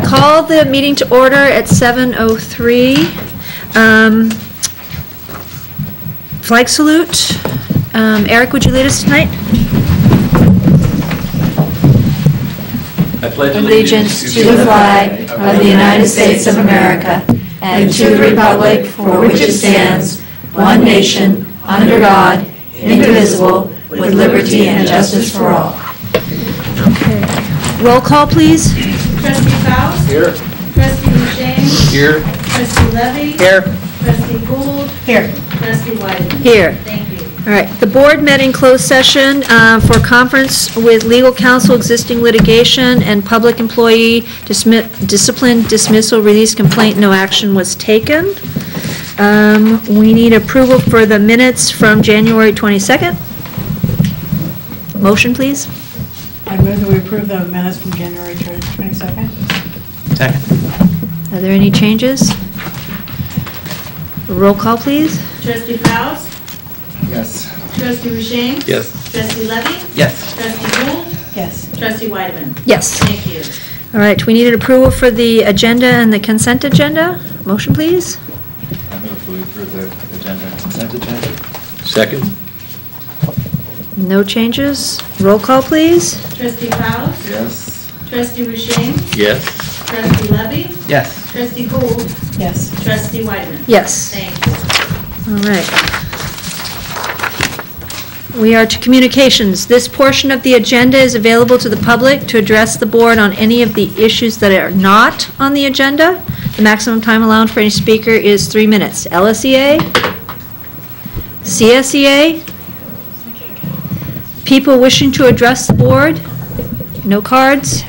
call the meeting to order at 7:03. Flag salute. Eric, would you lead us tonight? I pledge allegiance to the flag of the United States of America and to the republic for which it stands, one nation, under God, indivisible, with liberty and justice for all. Okay. Roll call, please. Trustee Faust? Here. Trustee Duchesne? Here. Trustee Levy? Here. Trustee Gould? Here. Trustee Whiteman? Here. Thank you. All right. The board met in closed session for conference with legal counsel, existing litigation, and public employee discipline, dismissal, release, complaint. No action was taken. We need approval for the minutes from January 22nd. Motion, please. I move that we approve the minutes from January 22nd. Second. Are there any changes? Roll call, please. Trustee Faust? Yes. Trustee Duchesne? Yes. Trustee Levy? Yes. Trustee Gould? Yes. Trustee Whiteman? Yes. Thank you. All right. We needed approval for the agenda and the consent agenda. Motion, please. I move we approve the agenda and consent agenda. Second. No changes. Roll call, please. Trustee Faust? Yes. Trustee Duchesne? Yes. Trustee Levy? Yes. Trustee Gould? Yes. Trustee Whiteman? Yes. Thank you. All right. We are to communications. This portion of the agenda is available to the public to address the board on any of the issues that are not on the agenda. The maximum time allowed for any speaker is 3 minutes. LSEA? CSEA? People wishing to address the board? No cards?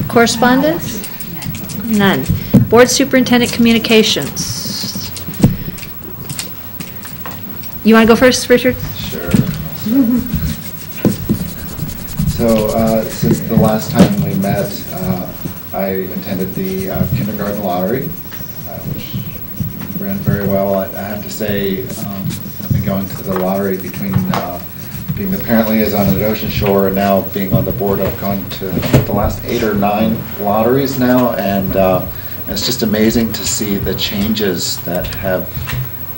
Correspondence? None. Board Superintendent Communications. You want to go first, Richard? Sure. So, since the last time we met, I attended the kindergarten lottery, which ran very well. I have to say, I've been going to the lottery between being the parent liaison at Ocean Shore and now being on the board. I've gone to the last 8 or 9 lotteries now, and it's just amazing to see the changes that have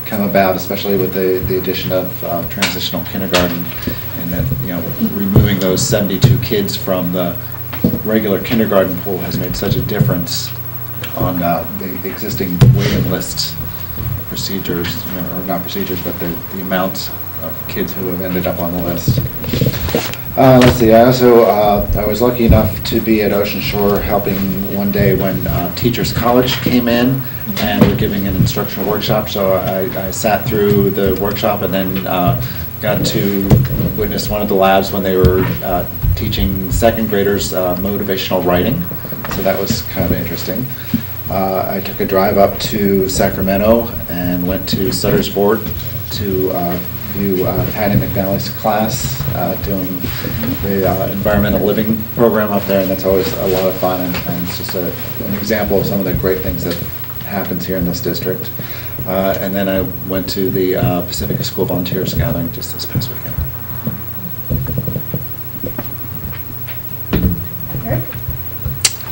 come about, especially with the addition of transitional kindergarten, and that, you know, removing those 72 kids from the regular kindergarten pool has made such a difference on the existing waiting list procedures, you know, or not procedures, but the amount of kids who have ended up on the list. Let's see, I was lucky enough to be at Ocean Shore helping one day when Teachers College came in and were giving an instructional workshop, so I sat through the workshop and then got to witness one of the labs when they were teaching second graders motivational writing, so that was kind of interesting. I took a drive up to Sacramento and went to Sutter's Board to view Patty McNally's class doing the environmental living program up there, and that's always a lot of fun, and it's just an example of some of the great things that happens here in this district. And then I went to the Pacifica School Volunteers Gathering just this past weekend.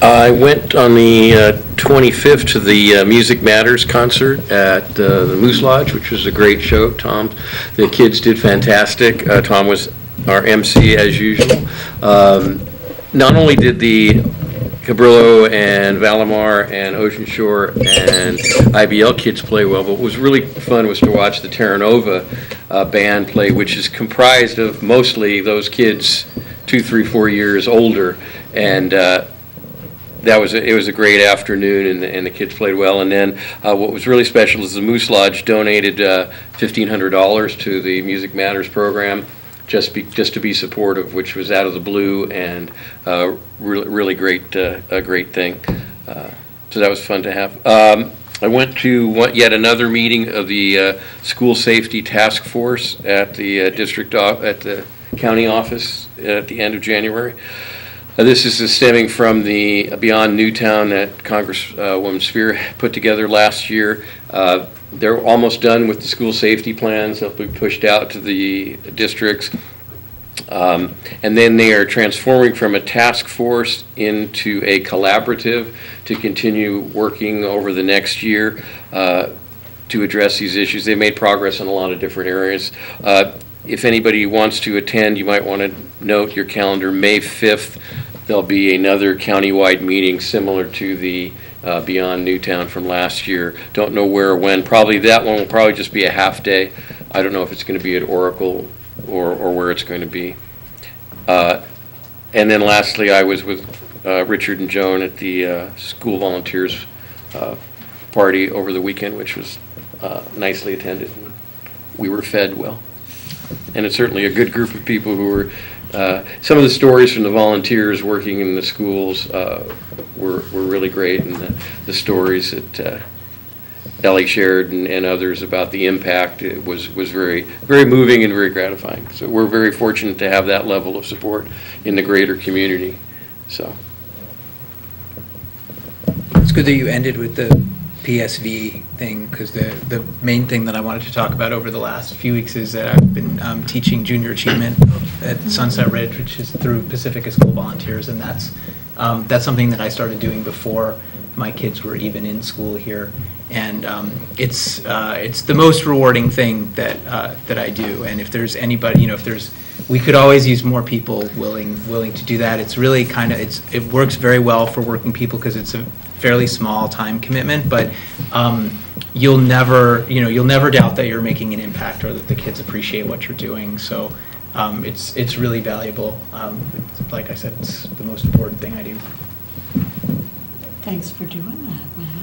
I went on the 25th to the Music Matters concert at the Moose Lodge, which was a great show. The kids did fantastic. Tom was our MC as usual. Not only did the Cabrillo and Valimar and Ocean Shore and IBL kids play well, but what was really fun was to watch the Terra Nova band play, which is comprised of mostly those kids 2, 3, 4 years older, and it was a great afternoon, and the kids played well. And then what was really special is the Moose Lodge donated $1,500 to the Music Matters program, just to be supportive, which was out of the blue, and really great, a great thing. So that was fun to have. I went to yet another meeting of the School Safety Task Force at the at the county office at the end of January. This is stemming from the Beyond Newtown that Congresswoman Sphere put together last year. They're almost done with the school safety plans. They'll be pushed out to the districts. And then they are transforming from a task force into a collaborative to continue working over the next year to address these issues. They made progress in a lot of different areas. If anybody wants to attend, you might want to note your calendar. May 5th, there'll be another countywide meeting similar to the Beyond Newtown from last year. Don't know where or when. Probably that one will probably just be a half day. I don't know if it's going to be at Oracle or where it's going to be. And then lastly, I was with Richard and Joan at the school volunteers party over the weekend, which was nicely attended. We were fed well. And it's certainly a good group of people who were, some of the stories from the volunteers working in the schools were really great, and the stories that Ellie shared and others about the impact, it was very, very moving and very gratifying. So we're very fortunate to have that level of support in the greater community. So it's good that you ended with the PSV thing, because the main thing that I wanted to talk about over the last few weeks is that I've been teaching junior achievement at Sunset Ridge, which is through Pacifica School Volunteers, and that's something that I started doing before my kids were even in school here, and it's the most rewarding thing that I do. And if there's anybody, we could always use more people willing to do that. It's really it works very well for working people because it's a fairly small time commitment, but you'll never doubt that you're making an impact or that the kids appreciate what you're doing. So it's really valuable. Like I said, it's the most important thing I do. Thanks for doing that, Matt.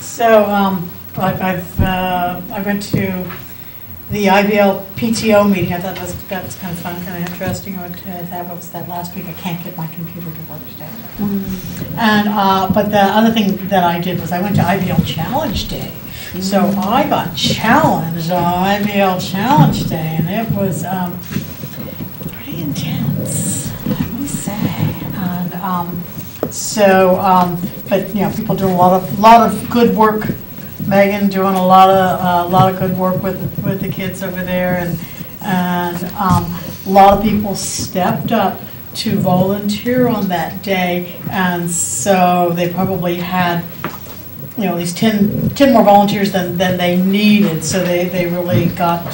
So I went to the IBL PTO meeting. I thought that was kind of fun, kind of interesting. I went to that. What was that last week? I can't get my computer to work today. And but the other thing that I did was I went to IBL Challenge Day. So I got challenged on IBL Challenge Day, and it was pretty intense, let me say. And but people do a lot of good work. Megan doing a lot of good work with the kids over there, and a lot of people stepped up to volunteer on that day, and so they probably had at least 10 more volunteers than they needed, so they really got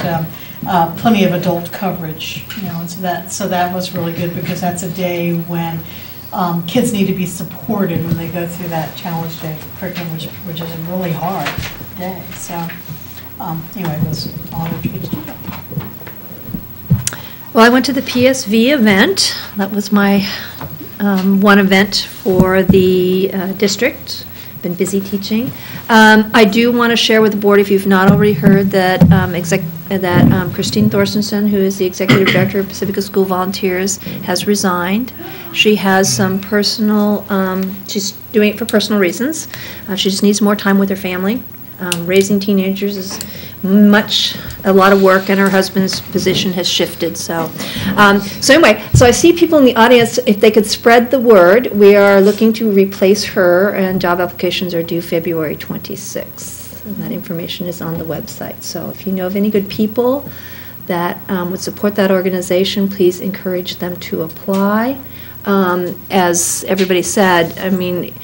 plenty of adult coverage, and so that was really good, because that's a day when kids need to be supported when they go through that challenge day curriculum, which is a really hard day. So anyway, it was an honor to get to do that. Well, I went to the PSV event. That was my one event for the district. Been busy teaching. I do want to share with the board, if you've not already heard, that Christine Thorstensen, who is the executive director of Pacifica School Volunteers, has resigned. She has some personal, she's doing it for personal reasons. She just needs more time with her family. Raising teenagers is a lot of work, and her husband's position has shifted. So anyway, so I see people in the audience. If they could spread the word, we are looking to replace her, and job applications are due February 26th. And that information is on the website. So if you know of any good people that would support that organization, please encourage them to apply. As everybody said, I mean,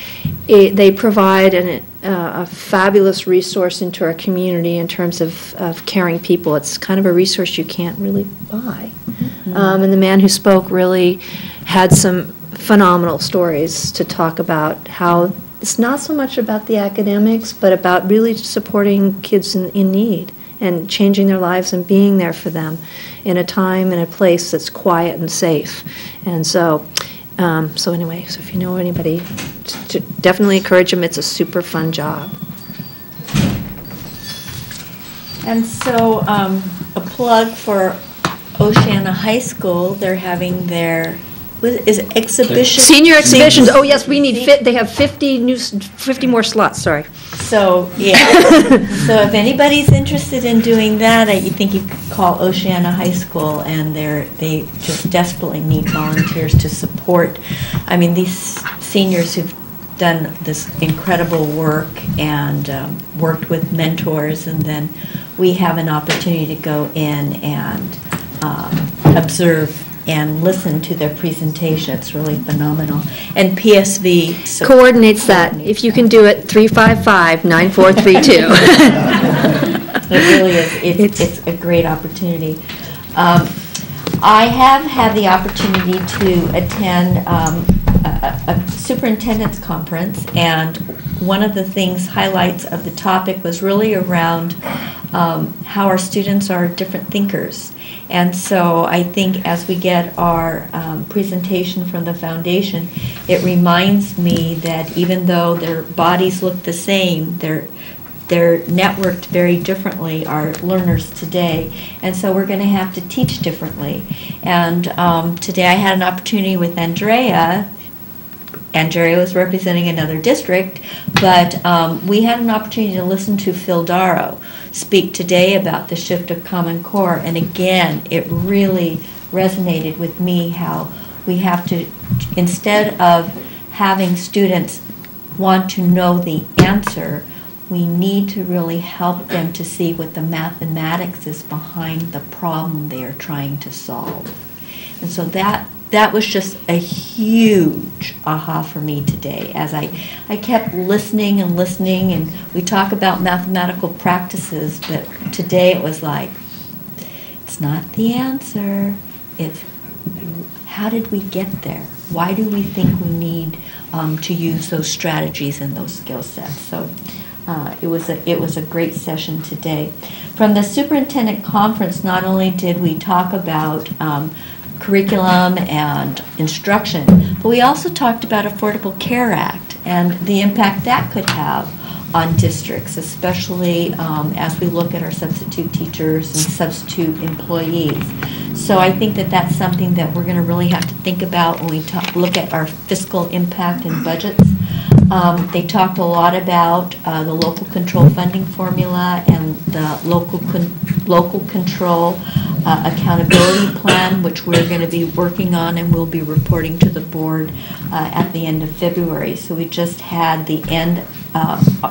they provide a fabulous resource into our community in terms of caring people. It's kind of a resource you can't really buy. And the man who spoke really had some phenomenal stories to talk about how it's not so much about the academics, but about really supporting kids in need and changing their lives and being there for them in a time and a place that's quiet and safe. And so anyway, so if you know anybody, to definitely encourage them. It's a super fun job. And so a plug for Oceana High School. They're having their exhibition? Senior exhibitions. Oh yes, we need they have 50 more slots. Sorry. So yeah. So if anybody's interested in doing that, I think you could call Oceana High School, and they just desperately need volunteers to support. I mean, these seniors who've done this incredible work and worked with mentors, and then we have an opportunity to go in and observe and listen to their presentation. It's really phenomenal. And PSV Coordinates that. If you can do it, 355-9432. It really is. It's a great opportunity. I have had the opportunity to attend a superintendent's conference, and one of the highlights of the topic was really around how our students are different thinkers. And so I think as we get our presentation from the foundation, it reminds me that even though their bodies look the same, they're networked very differently, our learners today. And so we're going to have to teach differently. And today I had an opportunity with Andrea. Andrea was representing another district, but we had an opportunity to listen to Phil Darrow speak today about the shift of Common Core. And again, it really resonated with me how we have to, instead of having students want to know the answer, we need to really help them to see what the mathematics is behind the problem they are trying to solve. And so that was just a huge aha for me today as I kept listening, and we talk about mathematical practices, but today it was like, it's not the answer, it's how did we get there? Why do we think we need to use those strategies and those skill sets? So it was a great session today. From the superintendent conference, not only did we talk about curriculum and instruction, but we also talked about Affordable Care Act and the impact that could have on districts, especially as we look at our substitute teachers and substitute employees. So I think that that's something that we're going to really have to think about when we look at our fiscal impact and budgets. They talked a lot about the local control funding formula and the local control accountability plan, which we're going to be working on and we'll be reporting to the board at the end of February. So we just had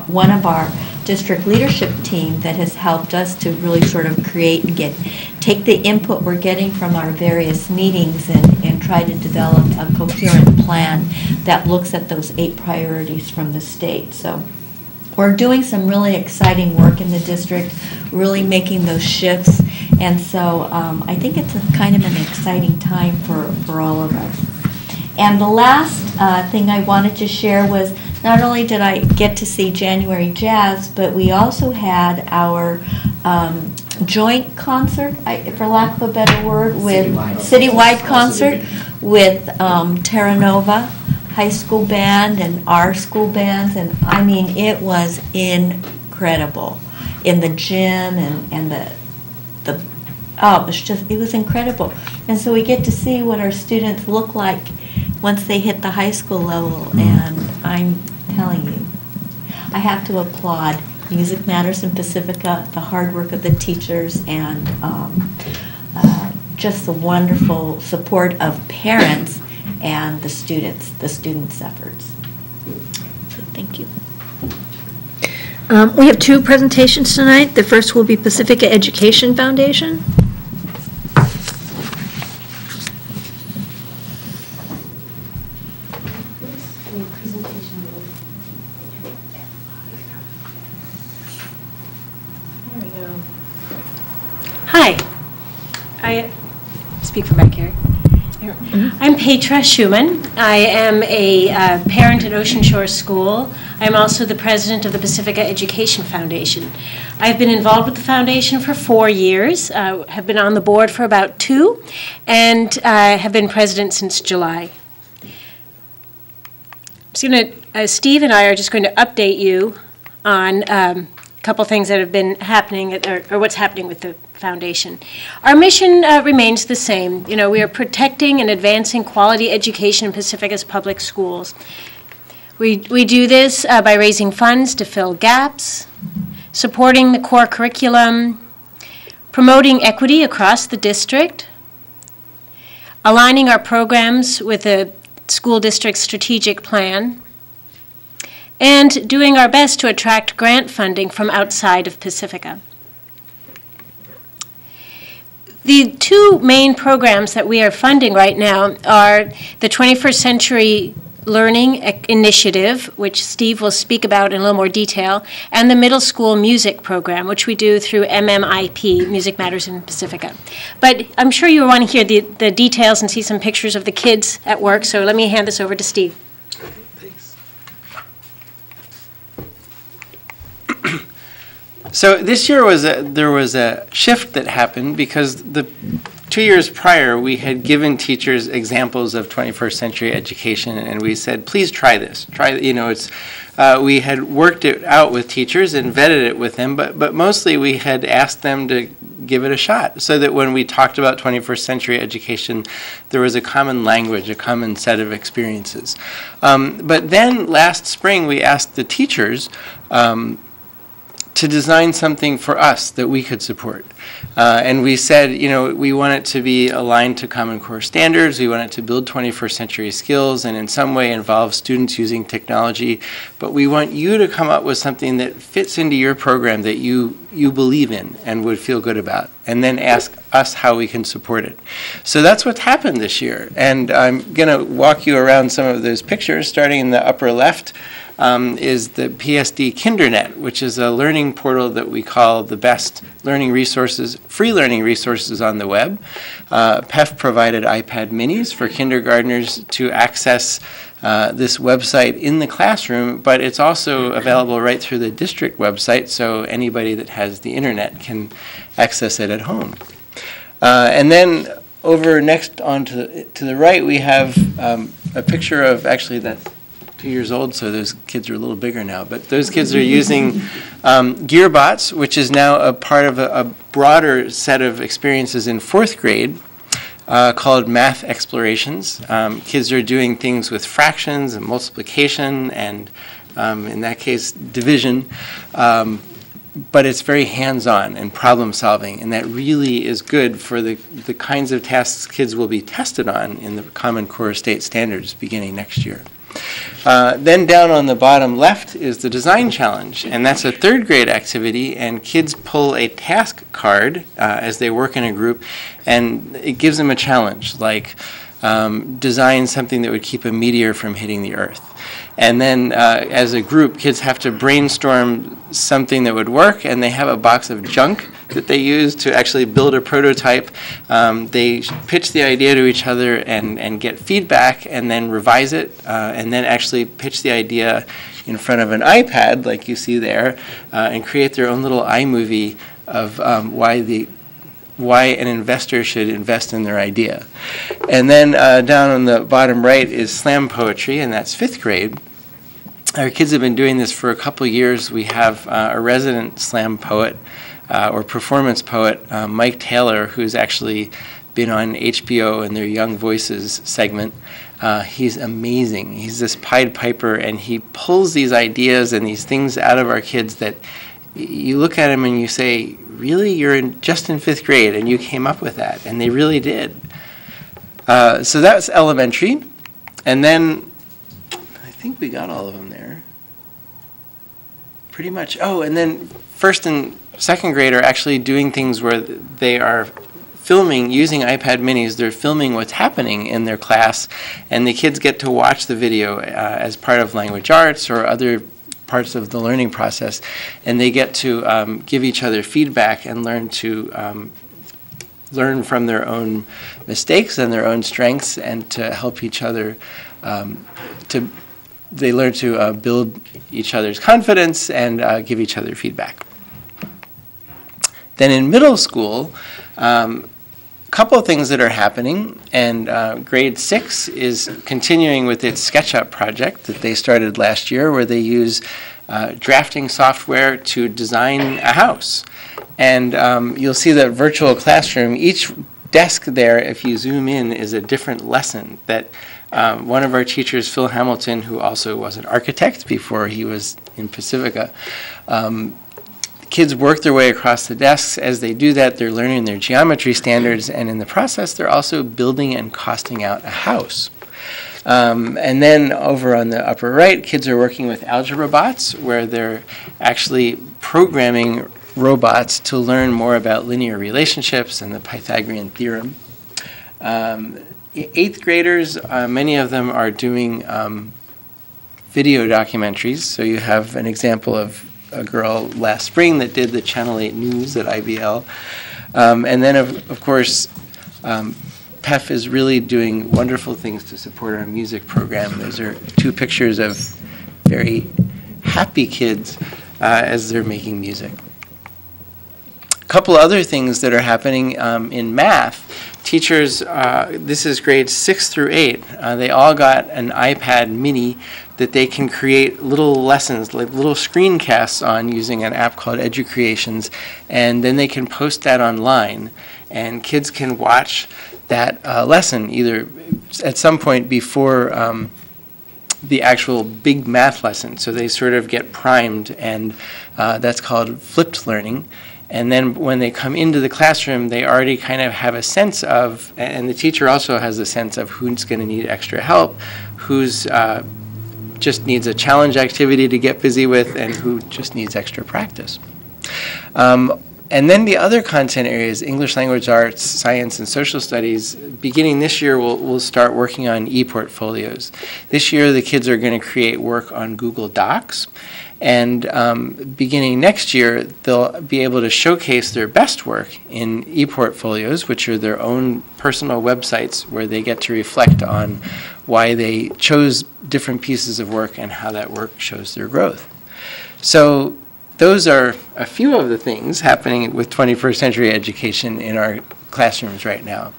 one of our district leadership team that has helped us to really sort of create and take the input we're getting from our various meetings and try to develop a coherent plan that looks at those 8 priorities from the state. So we're doing some really exciting work in the district, really making those shifts, and so I think it's kind of an exciting time for all of us. And the last thing I wanted to share was not only did I get to see January Jazz, but we also had our joint concert, for lack of a better word, with citywide concert with Terra Nova High School Band and our school bands, and I mean it was incredible in the gym and it was incredible. And so we get to see what our students look like once they hit the high school level, and I'm telling you, I have to applaud Music Matters in Pacifica, the hard work of the teachers, and just the wonderful support of parents and the students' efforts. So thank you. We have 2 presentations tonight. The first will be Pacifica Education Foundation. Hi, I speak from back here. I'm Petra Schumann. I am a parent at Ocean Shore School. I'm also the president of the Pacifica Education Foundation. I've been involved with the foundation for 4 years, have been on the board for about 2, and have been president since July. Steve and I are just going to update you on a couple things that have been happening, or what's happening with the foundation. Our mission remains the same. We are protecting and advancing quality education in Pacifica's public schools. We do this by raising funds to fill gaps, supporting the core curriculum, promoting equity across the district, aligning our programs with the school district's strategic plan, and doing our best to attract grant funding from outside of Pacifica. The two main programs that we are funding right now are the 21st Century Learning Initiative, which Steve will speak about in a little more detail, and the middle school music program, which we do through MMIP, Music Matters in Pacifica. But I'm sure you want to hear the details and see some pictures of the kids at work, so let me hand this over to Steve. So this year there was a shift that happened because the 2 years prior we had given teachers examples of 21st century education, and we said, please try this. We had worked it out with teachers and vetted it with them, but mostly we had asked them to give it a shot so that when we talked about 21st century education, there was a common language, a common set of experiences. But then last spring we asked the teachers to design something for us that we could support. And we said, we want it to be aligned to Common Core standards, we want it to build 21st century skills and in some way involve students using technology, but we want you to come up with something that fits into your program that you believe in and would feel good about, and then ask us how we can support it. So that's what's happened this year, and I'm going to walk you around some of those pictures. Starting in the upper left is the PSD KinderNet, which is a learning portal that we call the best learning resources, free learning resources on the web. PEF provided iPad minis for kindergartners to access this website in the classroom, but it's also available right through the district website, so anybody that has the internet can access it at home. And then over next on to the right, we have a picture of, actually that's 2 years old, so those kids are a little bigger now, but those kids are using Gearbots, which is now a part of a broader set of experiences in fourth grade called Math Explorations. Kids are doing things with fractions and multiplication and, in that case, division. But it's very hands-on and problem-solving, and that really is good for the kinds of tasks kids will be tested on in the Common Core state standards beginning next year. Then down on the bottom left is the design challenge, and that's a third grade activity, and kids pull a task card as they work in a group, and it gives them a challenge, like design something that would keep a meteor from hitting the Earth. And then as a group, kids have to brainstorm something that would work, and they have a box of junk that they use to actually build a prototype. They pitch the idea to each other and get feedback, and then revise it, and then actually pitch the idea in front of an iPad, like you see there, and create their own little iMovie of why an investor should invest in their idea. And then down on the bottom right is slam poetry, and that's fifth grade. Our kids have been doing this for a couple years. We have a resident slam poet or performance poet, Mike Taylor, who's actually been on HBO in their Young Voices segment. He's amazing. He's this Pied Piper, and he pulls these ideas and these things out of our kids that you look at him and you say, really, you're just in fifth grade and you came up with that, and they really did. So that's elementary, and then I think we got all of them there. Pretty much. Oh, and then first and second grade are actually doing things where they are filming, using iPad minis, they're filming what's happening in their class, and the kids get to watch the video as part of language arts or other parts of the learning process, and they get to give each other feedback and learn to learn from their own mistakes and their own strengths, and to help each other they learn to build each other's confidence and give each other feedback. Then in middle school, a couple of things that are happening, and grade 6 is continuing with its SketchUp project that they started last year, where they use drafting software to design a house. And you'll see the virtual classroom. Each desk there, if you zoom in, is a different lesson that one of our teachers, Phil Hamilton, who also was an architect before he was in Pacifica, kids work their way across the desks. As they do that, they're learning their geometry standards, and in the process, they're also building and costing out a house. And then over on the upper right, kids are working with algebra bots, where they're actually programming robots to learn more about linear relationships and the Pythagorean theorem. 8th graders, many of them are doing video documentaries. So you have an example of a girl last spring that did the Channel 8 News at IBL. And then, of course, PEF is really doing wonderful things to support our music program. Those are 2 pictures of very happy kids as they're making music. A couple other things that are happening in math. Teachers, this is grades 6 through 8, they all got an iPad mini that they can create little lessons, like little screencasts on using an app called EduCreations, and then they can post that online, and kids can watch that lesson either at some point before the actual big math lesson. So they sort of get primed, and that's called flipped learning. And then when they come into the classroom, they already kind of have a sense of, and the teacher also has a sense of who's going to need extra help, who's just needs a challenge activity to get busy with, and who just needs extra practice. And then the other content areas, English language arts, science, and social studies, beginning this year, we'll start working on e-portfolios. This year, the kids are going to create work on Google Docs. And beginning next year, they'll be able to showcase their best work in e-portfolios, which are their own personal websites where they get to reflect on why they chose different pieces of work and how that work shows their growth. So those are a few of the things happening with 21st century education in our classrooms right now.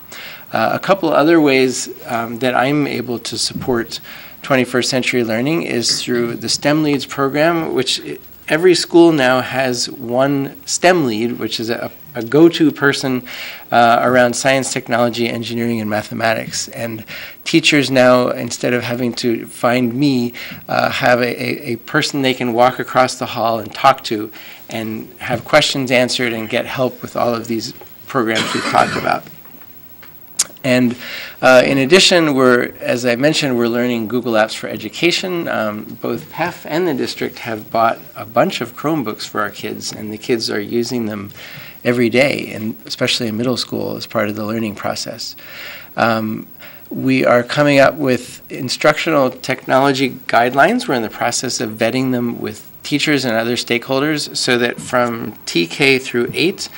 A couple other ways that I'm able to support 21st century learning is through the STEM Leads program, which every school now has one STEM lead, which is a go-to person around science, technology, engineering, and mathematics. And teachers now, instead of having to find me, have a person they can walk across the hall and talk to and have questions answered and get help with all of these programs we've talked about. And in addition, as I mentioned, we're learning Google Apps for Education. Both PEF and the district have bought a bunch of Chromebooks for our kids, and the kids are using them every day, and especially in middle school as part of the learning process. We are coming up with instructional technology guidelines. We're in the process of vetting them with teachers and other stakeholders so that from TK through 8,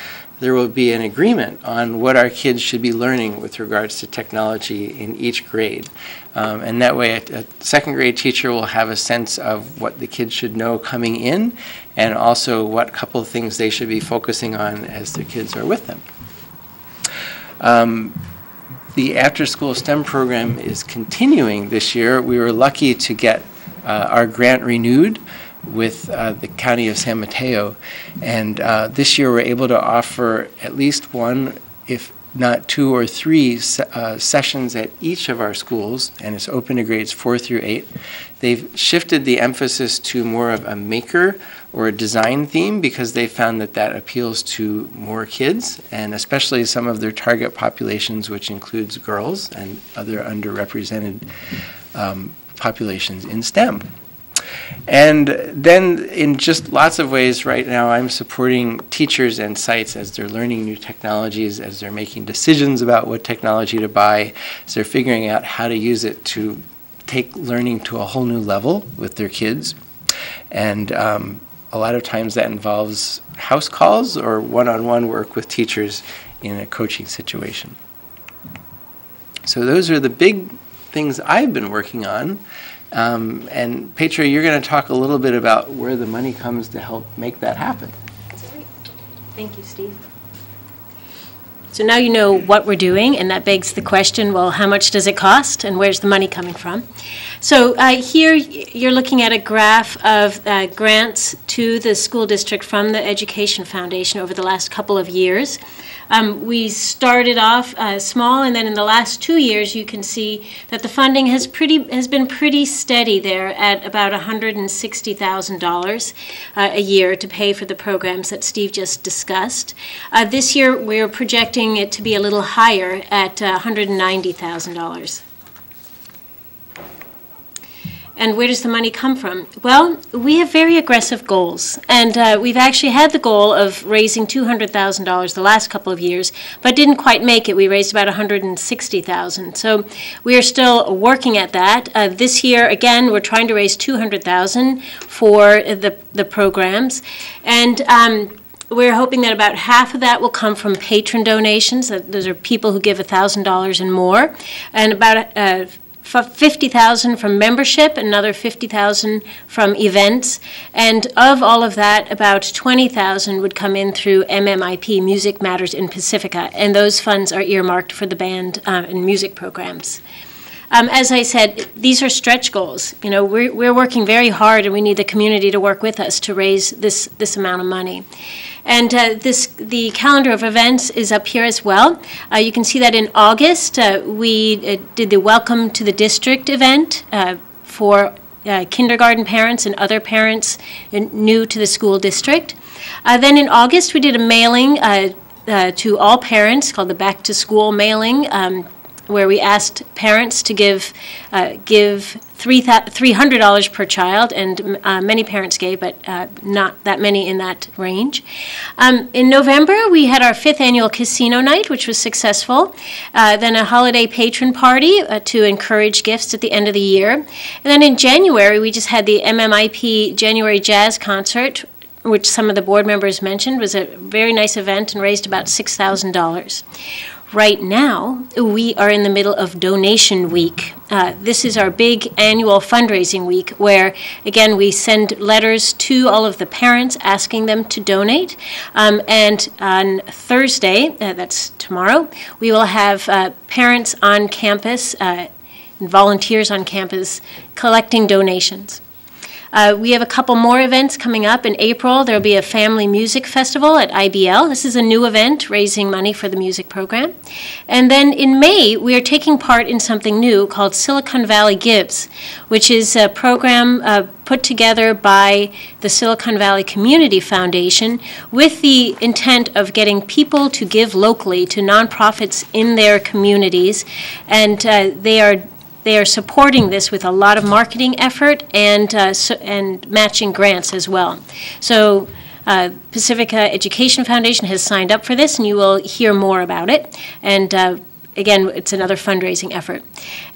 there will be an agreement on what our kids should be learning with regards to technology in each grade. And that way, a second grade teacher will have a sense of what the kids should know coming in, and also what couple of things they should be focusing on as their kids are with them. The after-school STEM program is continuing this year. We were lucky to get our grant renewed with the County of San Mateo. And this year we're able to offer at least one, if not 2 or 3 sessions at each of our schools, and it's open to grades 4 through 8. They've shifted the emphasis to more of a maker or a design theme because they found that that appeals to more kids, and especially some of their target populations, which includes girls and other underrepresented populations in STEM. And then in just lots of ways right now, I'm supporting teachers and sites as they're learning new technologies, as they're making decisions about what technology to buy, as they're figuring out how to use it to take learning to a whole new level with their kids. And a lot of times that involves house calls or one-on-one work with teachers in a coaching situation. So those are the big things I've been working on. And Petra, you're going to talk a little bit about where the money comes to help make that happen. Thank you, Steve. So now you know what we're doing, and that begs the question, well, how much does it cost, and where's the money coming from? So here you're looking at a graph of grants to the school district from the Education Foundation over the last couple of years. We started off small, and then in the last 2 years, you can see that the funding has been pretty steady there at about $160,000 a year to pay for the programs that Steve just discussed. This year, we're projecting it to be a little higher at $190,000. And where does the money come from? Well, we have very aggressive goals, and we've actually had the goal of raising $200,000 the last couple of years, but didn't quite make it. We raised about $160,000. So we are still working at that. This year, again, we're trying to raise $200,000 for the programs, and we're hoping that about half of that will come from patron donations. Those are people who give $1,000 and more, and about $50,000 from membership, another $50,000 from events, and of all of that, about $20,000 would come in through MMIP, Music Matters in Pacifica, and those funds are earmarked for the band and music programs. As I said, these are stretch goals. You know, we're working very hard, and we need the community to work with us to raise this amount of money. And the calendar of events is up here as well. You can see that in August, we did the Welcome to the District event for kindergarten parents and other parents new to the school district. Then in August, we did a mailing to all parents called the Back to School mailing, where we asked parents to give $300 per child, and many parents gave, but not that many in that range. In November, we had our 5th annual casino night, which was successful. Then a holiday patron party to encourage gifts at the end of the year. And then in January, we just had the MMIP January Jazz Concert, which some of the board members mentioned was a very nice event and raised about $6,000. Right now, we are in the middle of Donation Week. This is our big annual fundraising week where, again, we send letters to all of the parents asking them to donate. And on Thursday, that's tomorrow, we will have parents on campus, and volunteers on campus collecting donations. We have a couple more events coming up. In April, there will be a family music festival at IBL. This is a new event raising money for the music program. And then in May, we are taking part in something new called Silicon Valley Gives, which is a program put together by the Silicon Valley Community Foundation with the intent of getting people to give locally to nonprofits in their communities. And they are supporting this with a lot of marketing effort and matching grants as well. So Pacifica Education Foundation has signed up for this, and you will hear more about it. And again, it's another fundraising effort.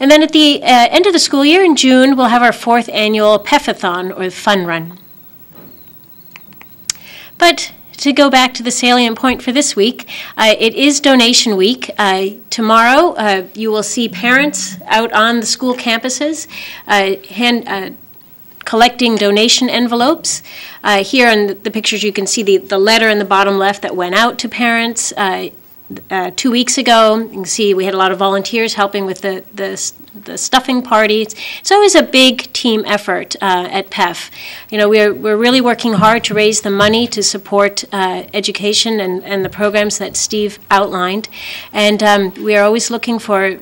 And then at the end of the school year in June, we'll have our 4th annual PEF-a-thon, or Fun Run. But to go back to the salient point for this week, it is Donation Week. Tomorrow, you will see parents out on the school campuses collecting donation envelopes. Here on the pictures, you can see the letter in the bottom left that went out to parents. 2 weeks ago, you can see we had a lot of volunteers helping with the stuffing party. It's always a big team effort at PEF. You know, we're really working hard to raise the money to support education and the programs that Steve outlined. And we are always looking for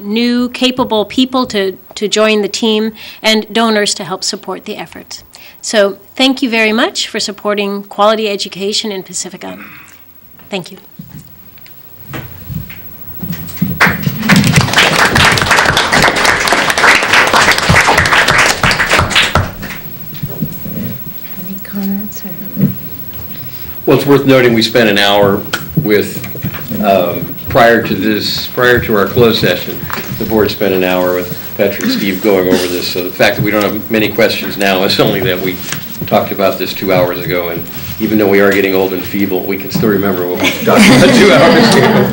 new, capable people to join the team and donors to help support the efforts. So thank you very much for supporting quality education in Pacifica. Thank you. Comments? Well, it's worth noting we spent an hour with, prior to our closed session, the board spent an hour with Petra and Steve going over this. So the fact that we don't have many questions now is only that we talked about this 2 hours ago. And even though we are getting old and feeble, we can still remember what we talked about 2 hours ago.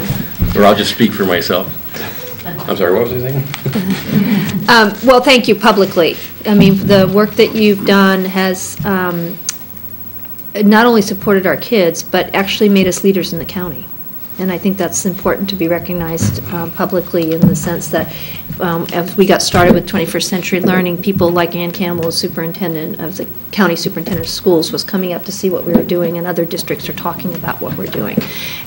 Or I'll just speak for myself. I'm sorry, what was I saying? Well, thank you publicly. I mean, the work that you've done has not only supported our kids, but actually made us leaders in the county. And I think that's important to be recognized publicly in the sense that as we got started with 21st Century Learning, people like Ann Campbell, the superintendent of the county superintendent of schools, was coming up to see what we were doing, and other districts are talking about what we're doing.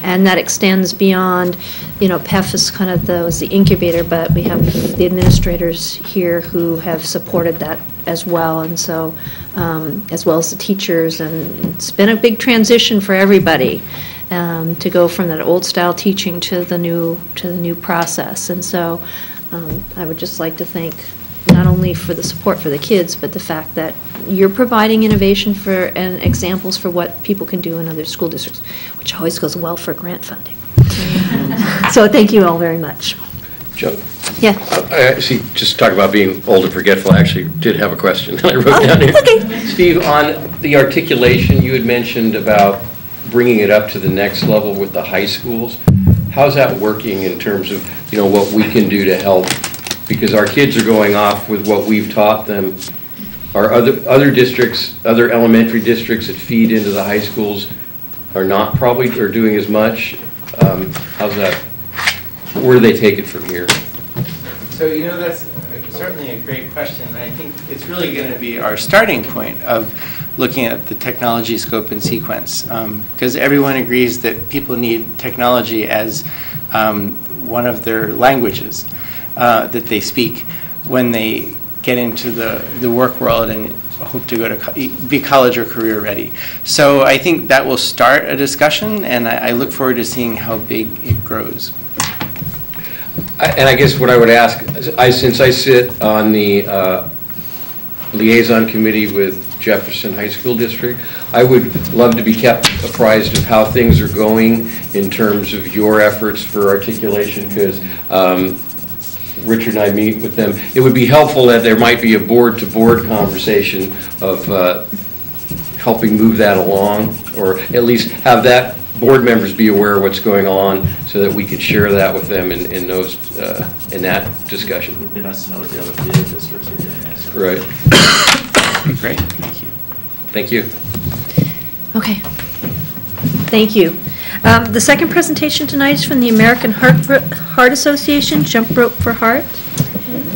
And that extends beyond, you know, PEF is kind of was the incubator, but we have the administrators here who have supported that as well, and so as well as the teachers, and it's been a big transition for everybody. To go from that old style teaching to the new process, and so I would just like to thank not only for the support for the kids, but the fact that you're providing innovation for, and examples for what people can do in other school districts, which always goes well for grant funding. So thank you all very much. Joe? Yeah. I actually, just talk about being old and forgetful, I actually did have a question I wrote down here. Okay. Steve, on the articulation, you had mentioned about bringing it up to the next level with the high schools. How's that working in terms of, what we can do to help? Because our kids are going off with what we've taught them. Are other districts, other elementary districts that feed into the high schools are not probably, or doing as much? How's that? Where do they take it from here? So, that's certainly a great question. And I think it's really going to be our starting point of looking at the technology scope and sequence. Because everyone agrees that people need technology as one of their languages that they speak when they get into the work world and hope to go to be college or career ready. So I think that will start a discussion, and I look forward to seeing how big it grows. And I guess what I would ask, since I sit on the liaison committee with Jefferson High School District, I would love to be kept apprised of how things are going in terms of your efforts for articulation, because Richard and I meet with them. It would be helpful that there might be a board-to-board conversation of helping move that along, or at least have that board members be aware of what's going on so that we could share that with them in that discussion. It'd be nice to know what the other theater districts are doing also. Right. Great, thank you. Thank you. Okay. Thank you. The second presentation tonight is from the American Heart Association, Jump Rope for Heart.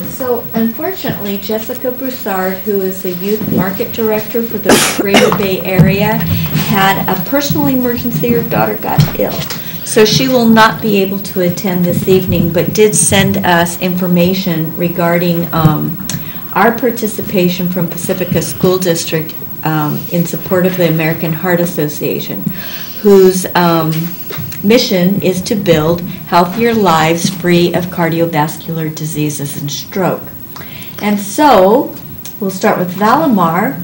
So unfortunately, Jessica Broussard, who is the Youth Market Director for the Greater Bay Area, had a personal emergency. Her daughter got ill. So she will not be able to attend this evening, but did send us information regarding our participation from Pacifica School District in support of the American Heart Association, whose mission is to build healthier lives free of cardiovascular diseases and stroke. And so, we'll start with Valimar.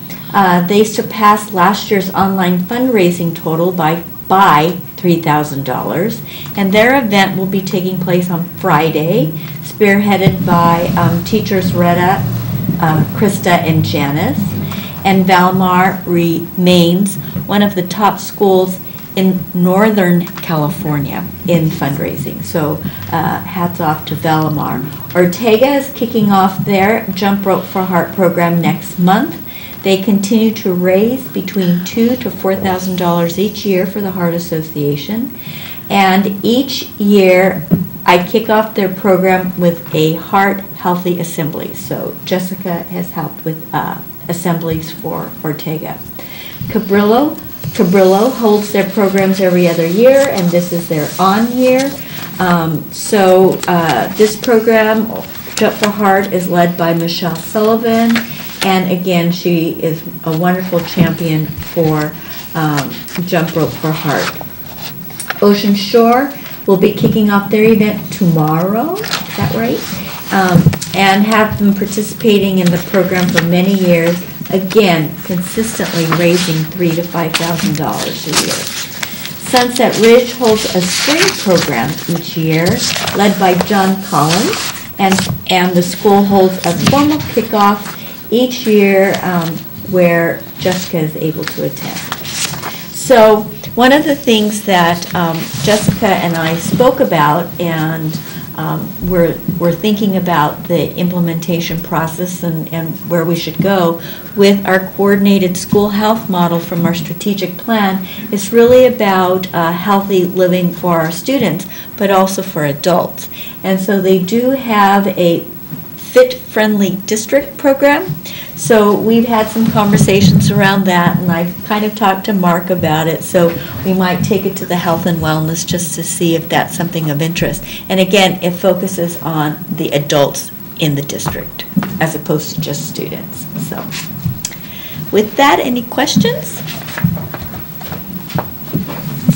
They surpassed last year's online fundraising total by $3,000, and their event will be taking place on Friday, spearheaded by teachers Retta, Krista, and Janice. And Valimar remains one of the top schools in Northern California in fundraising. So hats off to Valimar. Ortega is kicking off their Jump Rope for Heart program next month. They continue to raise between $2,000 to $4,000 each year for the Heart Association. And each year I kick off their program with a heart healthy assembly. So Jessica has helped with assemblies for Ortega. Cabrillo holds their programs every other year, and this is their on year. This program, Jump for Heart, is led by Michelle Sullivan, and again, she is a wonderful champion for Jump Rope for Heart. Ocean Shore will be kicking off their event tomorrow, is that right? And have been participating in the program for many years, again, consistently raising $3,000 to $5,000 a year. Sunset Ridge holds a spring program each year, led by John Collins, and the school holds a formal kickoff each year where Jessica is able to attend. So one of the things that Jessica and I spoke about, and we're thinking about the implementation process and where we should go with our coordinated school health model from our strategic plan, is really about healthy living for our students, but also for adults. And so they do have a fit-friendly district program. So we've had some conversations around that, and I've kind of talked to Mark about it. So we might take it to the health and wellness just to see if that's something of interest. And again, it focuses on the adults in the district as opposed to just students. So with that, any questions?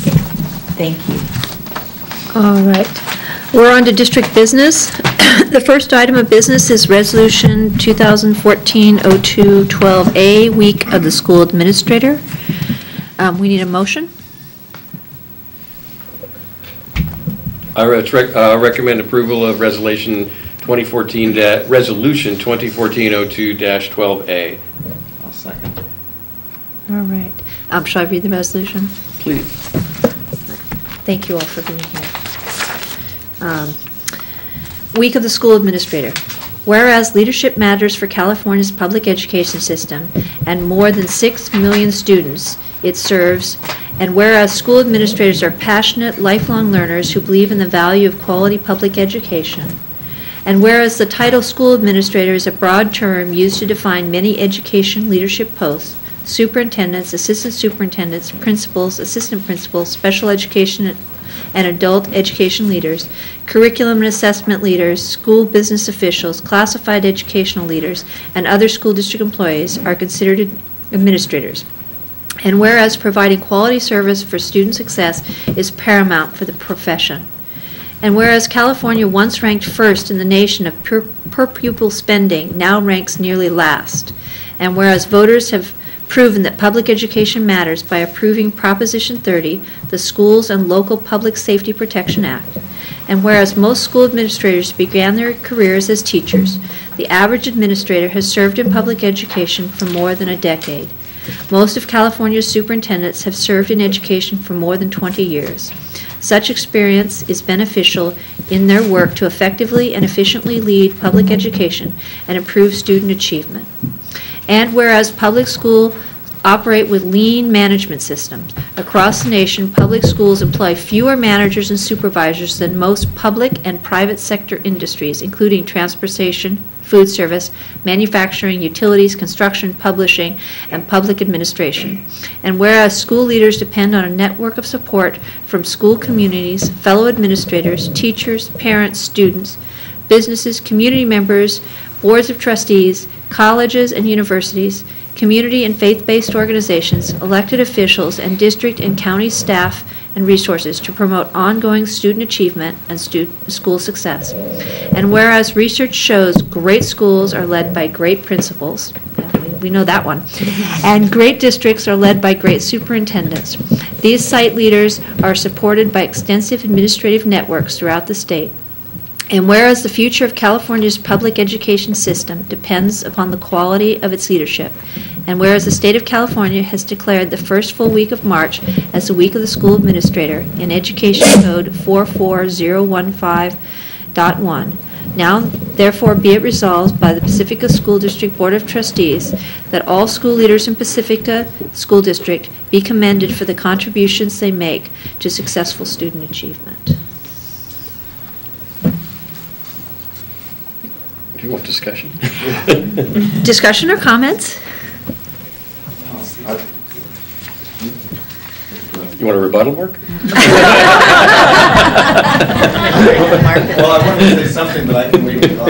Okay. Thank you. All right. We're on to district business. The first item of business is Resolution 2014-02-12A, Week of the School Administrator. We need a motion. I recommend approval of Resolution 2014-02-12A. I'll second. All right. Shall I read the resolution? Please. Thank you all for being here. Week of the School Administrator. Whereas leadership matters for California's public education system and more than 6 million students it serves, and whereas school administrators are passionate, lifelong learners who believe in the value of quality public education, and whereas the title school administrator is a broad term used to define many education leadership posts, superintendents, assistant superintendents, principals, assistant principals, special education and adult education leaders, curriculum and assessment leaders, school business officials, classified educational leaders, and other school district employees are considered administrators. And whereas providing quality service for student success is paramount for the profession. And whereas California once ranked first in the nation of per pupil spending, now ranks nearly last. And whereas voters have proven that public education matters by approving Proposition 30, the Schools and Local Public Safety Protection Act. And whereas most school administrators began their careers as teachers, the average administrator has served in public education for more than a decade. Most of California's superintendents have served in education for more than 20 years. Such experience is beneficial in their work to effectively and efficiently lead public education and improve student achievement. And whereas public schools operate with lean management systems, across the nation, public schools employ fewer managers and supervisors than most public and private sector industries, including transportation, food service, manufacturing, utilities, construction, publishing, and public administration. And whereas school leaders depend on a network of support from school communities, fellow administrators, teachers, parents, students, businesses, community members, boards of trustees, colleges and universities, community and faith-based organizations, elected officials, and district and county staff and resources to promote ongoing student achievement and school success. And whereas research shows great schools are led by great principals, we know that one, and great districts are led by great superintendents. These site leaders are supported by extensive administrative networks throughout the state. And whereas the future of California's public education system depends upon the quality of its leadership, and whereas the state of California has declared the first full week of March as the Week of the School Administrator in Education Code 44015.1, now therefore be it resolved by the Pacifica School District Board of Trustees that all school leaders in Pacifica School District be commended for the contributions they make to successful student achievement. Do you want discussion? Discussion or comments? You want a rebuttal, Mark? Well, I wanted to say something, but I can wait. Okay, all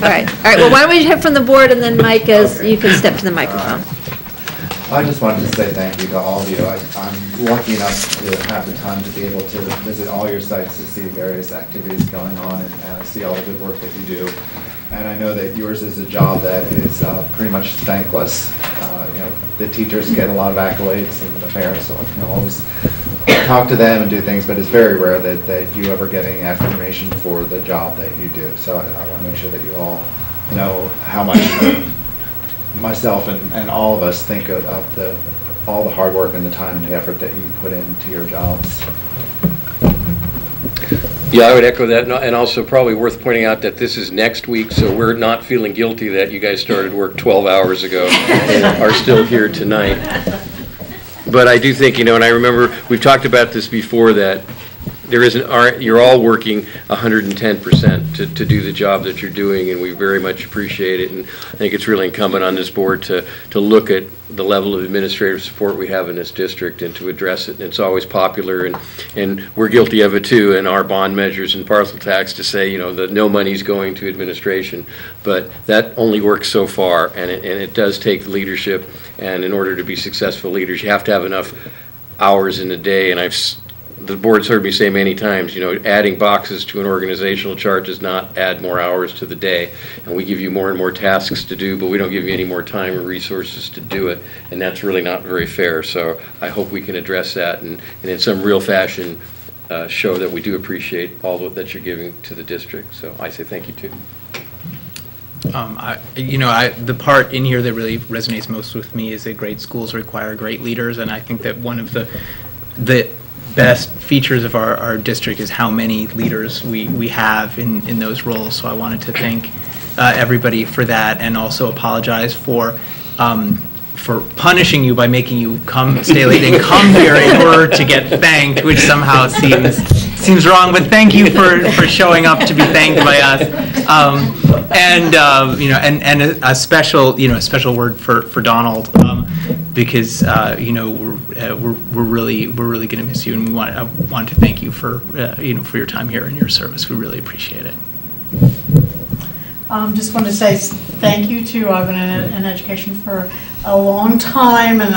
right. Well, why don't we hear from the board, and then Mike, you can step to the microphone. I just wanted to say thank you to all of you. I'm lucky enough to have the time to be able to visit all your sites to see various activities going on, and I see all the good work that you do. And I know that yours is a job that is pretty much thankless. The teachers get a lot of accolades, and the parents always talk to them and do things, but it's very rare that you ever get any affirmation for the job that you do. So I want to make sure that you all know how much myself and all of us think of all the hard work and the time and the effort that you put into your jobs. Yeah, I would echo that, and also probably worth pointing out that this is next week, so we're not feeling guilty that you guys started work 12 hours ago and are still here tonight. But I do think, and I remember we've talked about this before, that you're all working 110% to do the job that you're doing, and we very much appreciate it. And I think it's really incumbent on this board to look at the level of administrative support we have in this district and to address it. And it's always popular, and we're guilty of it too in our bond measures and parcel tax to say, that no money's going to administration. But that only works so far, and it does take leadership. And in order to be successful leaders, you have to have enough hours in the day. And I've the board's heard me say many times, adding boxes to an organizational chart does not add more hours to the day. And we give you more and more tasks to do, but we don't give you any more time or resources to do it. And that's really not very fair. So I hope we can address that and in some real fashion show that we do appreciate all that you're giving to the district. So I say thank you too. The part in here that really resonates most with me is that great schools require great leaders, and I think that one of the best features of our district is how many leaders we have in those roles. So I wanted to thank everybody for that, and also apologize for punishing you by making you stay late and come here in order to get thanked, which somehow seems wrong. But thank you for showing up to be thanked by us. And a special word for Donald, because we're really going to miss you, and I want to thank you for your time here and your service. We really appreciate it. Just want to say thank you to I've been in education for a long time, and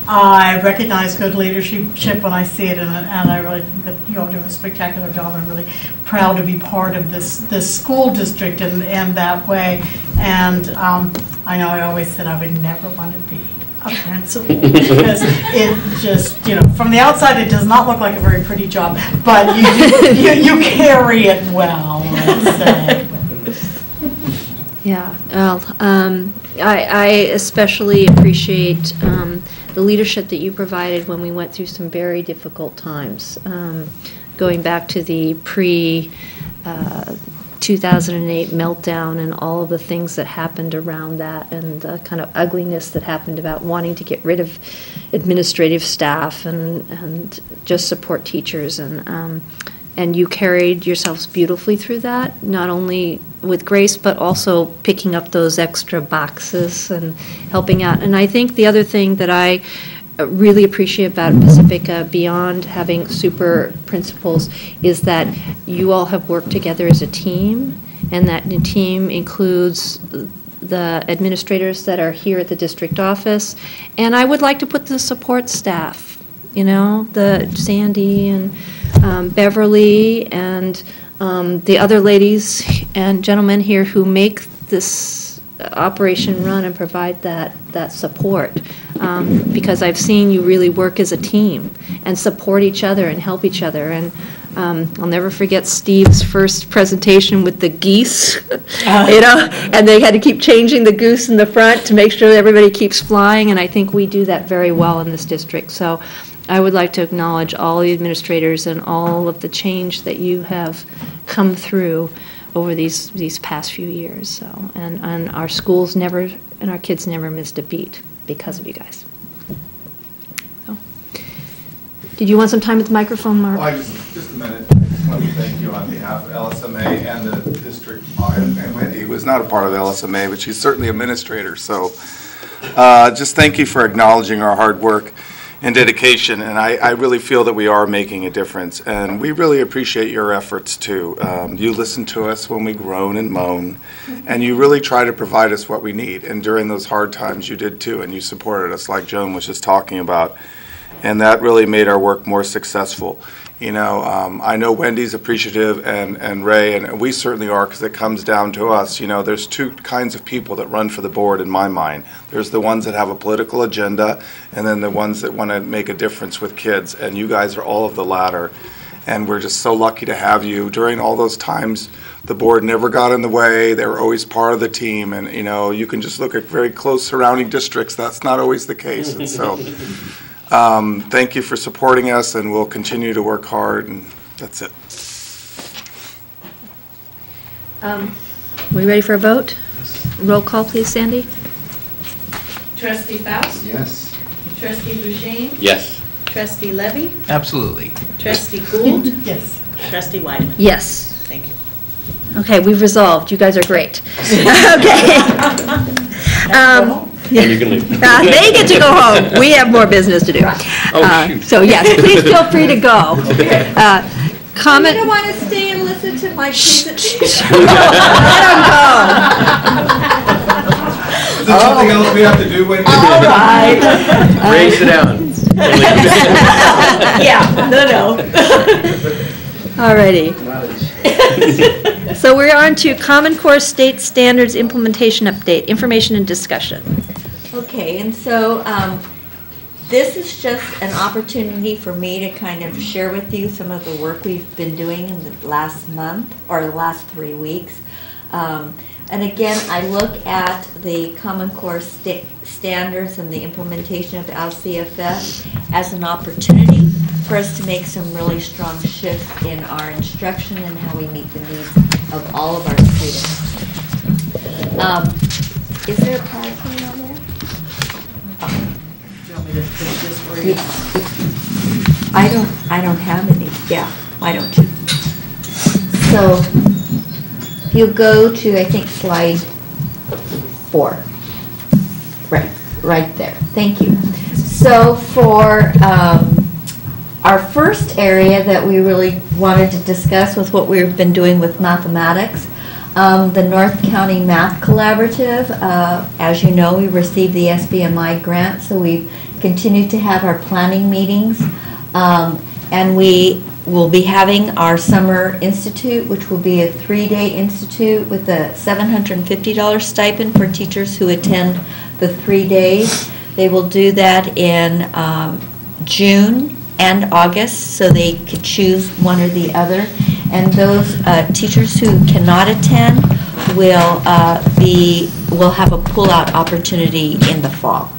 I recognize good leadership when I see it, and I really think that you all do a spectacular job. I'm really proud to be part of this school district in that way. And I know I always said I would never want to be a principal because it just, from the outside it does not look like a very pretty job, but you carry it well, let's say. Yeah, well, I especially appreciate the leadership that you provided when we went through some very difficult times. Going back to the pre-2008 meltdown and all of the things that happened around that, and the kind of ugliness that happened about wanting to get rid of administrative staff and just support teachers. And you carried yourselves beautifully through that, not only with grace, but also picking up those extra boxes and helping out. And I think the other thing that I really appreciate about Pacifica, beyond having super principals, is that you all have worked together as a team, and that the team includes the administrators that are here at the district office. And I would like to put the support staff, the Sandy and Beverly and the other ladies and gentlemen here who make this operation run and provide that support, because I've seen you really work as a team and support each other and help each other. And I'll never forget Steve's first presentation with the geese, and they had to keep changing the goose in the front to make sure that everybody keeps flying, and I think we do that very well in this district. So I would like to acknowledge all the administrators and all of the change that you have come through over these past few years. So, and our schools never, and our kids never missed a beat because of you guys. So, did you want some time at the microphone, Mark? Well, just a minute. I just want to thank you on behalf of LSMA and the district. And Wendy was not a part of LSMA, but she's certainly administrator. So just thank you for acknowledging our hard work and dedication, and I really feel that we are making a difference, and we really appreciate your efforts too. You listen to us when we groan and moan, and you really try to provide us what we need, and during those hard times you did too, and you supported us like Joan was just talking about, and that really made our work more successful. I know Wendy's appreciative, and Ray, and we certainly are, because it comes down to us. There's two kinds of people that run for the board in my mind. There's the ones that have a political agenda, and then the ones that want to make a difference with kids, and you guys are all of the latter. And we're just so lucky to have you. During all those times, the board never got in the way. They were always part of the team, and you can just look at very close surrounding districts. That's not always the case, and so thank you for supporting us, and we'll continue to work hard, and that's it. We ready for a vote? Roll call, please, Sandy. Trustee Faust? Yes. Trustee Rushane? Yes. Trustee Levy? Absolutely. Trustee Gould? Yes. Trustee Weidman? Yes. Thank you. Okay, we've resolved. You guys are great. Okay. And you can leave. They get to go home. We have more business to do. Shoot. So yes, please feel free to go. Comment. You don't want to stay and listen to my presentation? Let them go. something else we have to do, Wendy? All right. Ray, sit down. Yeah, no. Alrighty. So we're on to Common Core State Standards Implementation Update, information and discussion. Okay, and so this is just an opportunity for me to kind of share with you some of the work we've been doing in the last month or the last 3 weeks. And again, I look at the Common Core standards and the implementation of LCFS as an opportunity for us to make some really strong shifts in our instruction and how we meet the needs of all of our students. Is there a PowerPoint on there? Do you want me to finish this for you? I don't have any. Yeah, why don't you? So, if you go to, I think, slide 4. Right there. Thank you. So for our first area that we really wanted to discuss was what we've been doing with mathematics. The North County Math Collaborative, as you know, we received the SBMI grant, so we've continued to have our planning meetings. And we will be having our summer institute, which will be a 3-day institute with a $750 stipend for teachers who attend the 3 days. They will do that in June and August, so they could choose one or the other. And those teachers who cannot attend will have a pull-out opportunity in the fall.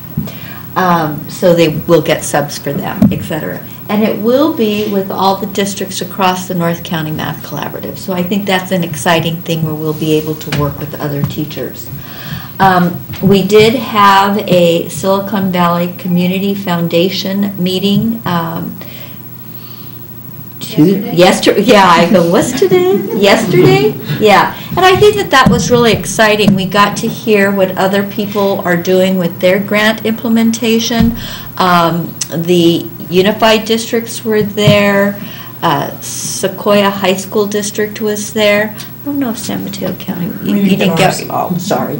So they will get subs for them, etc. And it will be with all the districts across the North County Math Collaborative. So I think that's an exciting thing where we'll be able to work with other teachers. We did have a Silicon Valley Community Foundation meeting yesterday. Yeah, I go, what's today? Yesterday? Yeah. And I think that was really exciting. We got to hear what other people are doing with their grant implementation. The unified districts were there. Sequoia High School District was there. I don't know if San Mateo County, you didn't get, oh, sorry.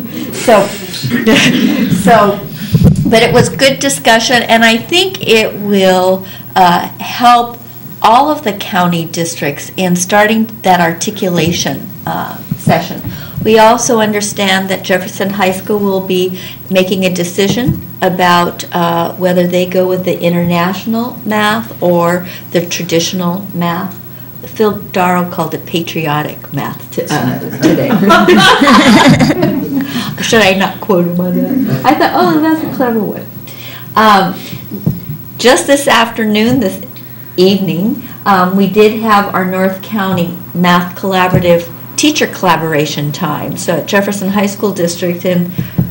But it was good discussion, and I think it will help all of the county districts in starting that articulation session. We also understand that Jefferson High School will be making a decision about whether they go with the international math or the traditional math. Phil Darrow called it patriotic math today. Should I not quote him on that? I thought, oh, that's a clever one. Just this afternoon, this evening, we did have our North County Math Collaborative teacher collaboration time. So at Jefferson High School District, and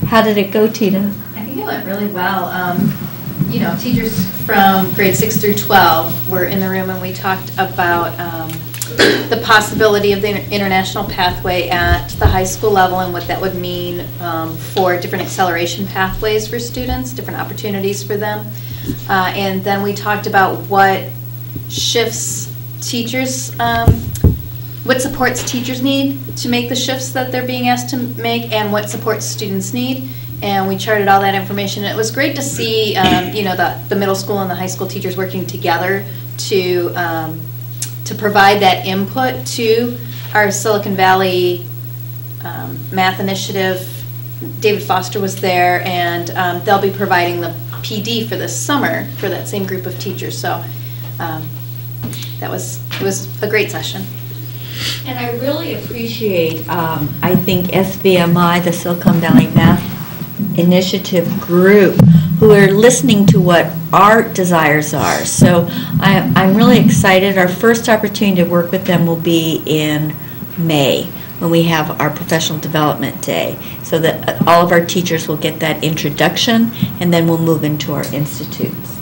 how did it go, Tina? I think it went really well. Teachers from grade 6 through 12 were in the room, and we talked about the possibility of the international pathway at the high school level and what that would mean for different acceleration pathways for students, different opportunities for them. And then we talked about what shifts teachers, what supports teachers need to make the shifts that they're being asked to make, and what supports students need. And we charted all that information. It was great to see, the middle school and the high school teachers working together to provide that input to our Silicon Valley math initiative. David Foster was there, and they'll be providing the PD for this summer for that same group of teachers. So it was a great session. And I really appreciate, I think SVMI, the Silicon Valley Math Initiative group, who are listening to what our desires are. So I'm really excited. Our first opportunity to work with them will be in May, when we have our professional development day, so that all of our teachers will get that introduction, and then we'll move into our institutes.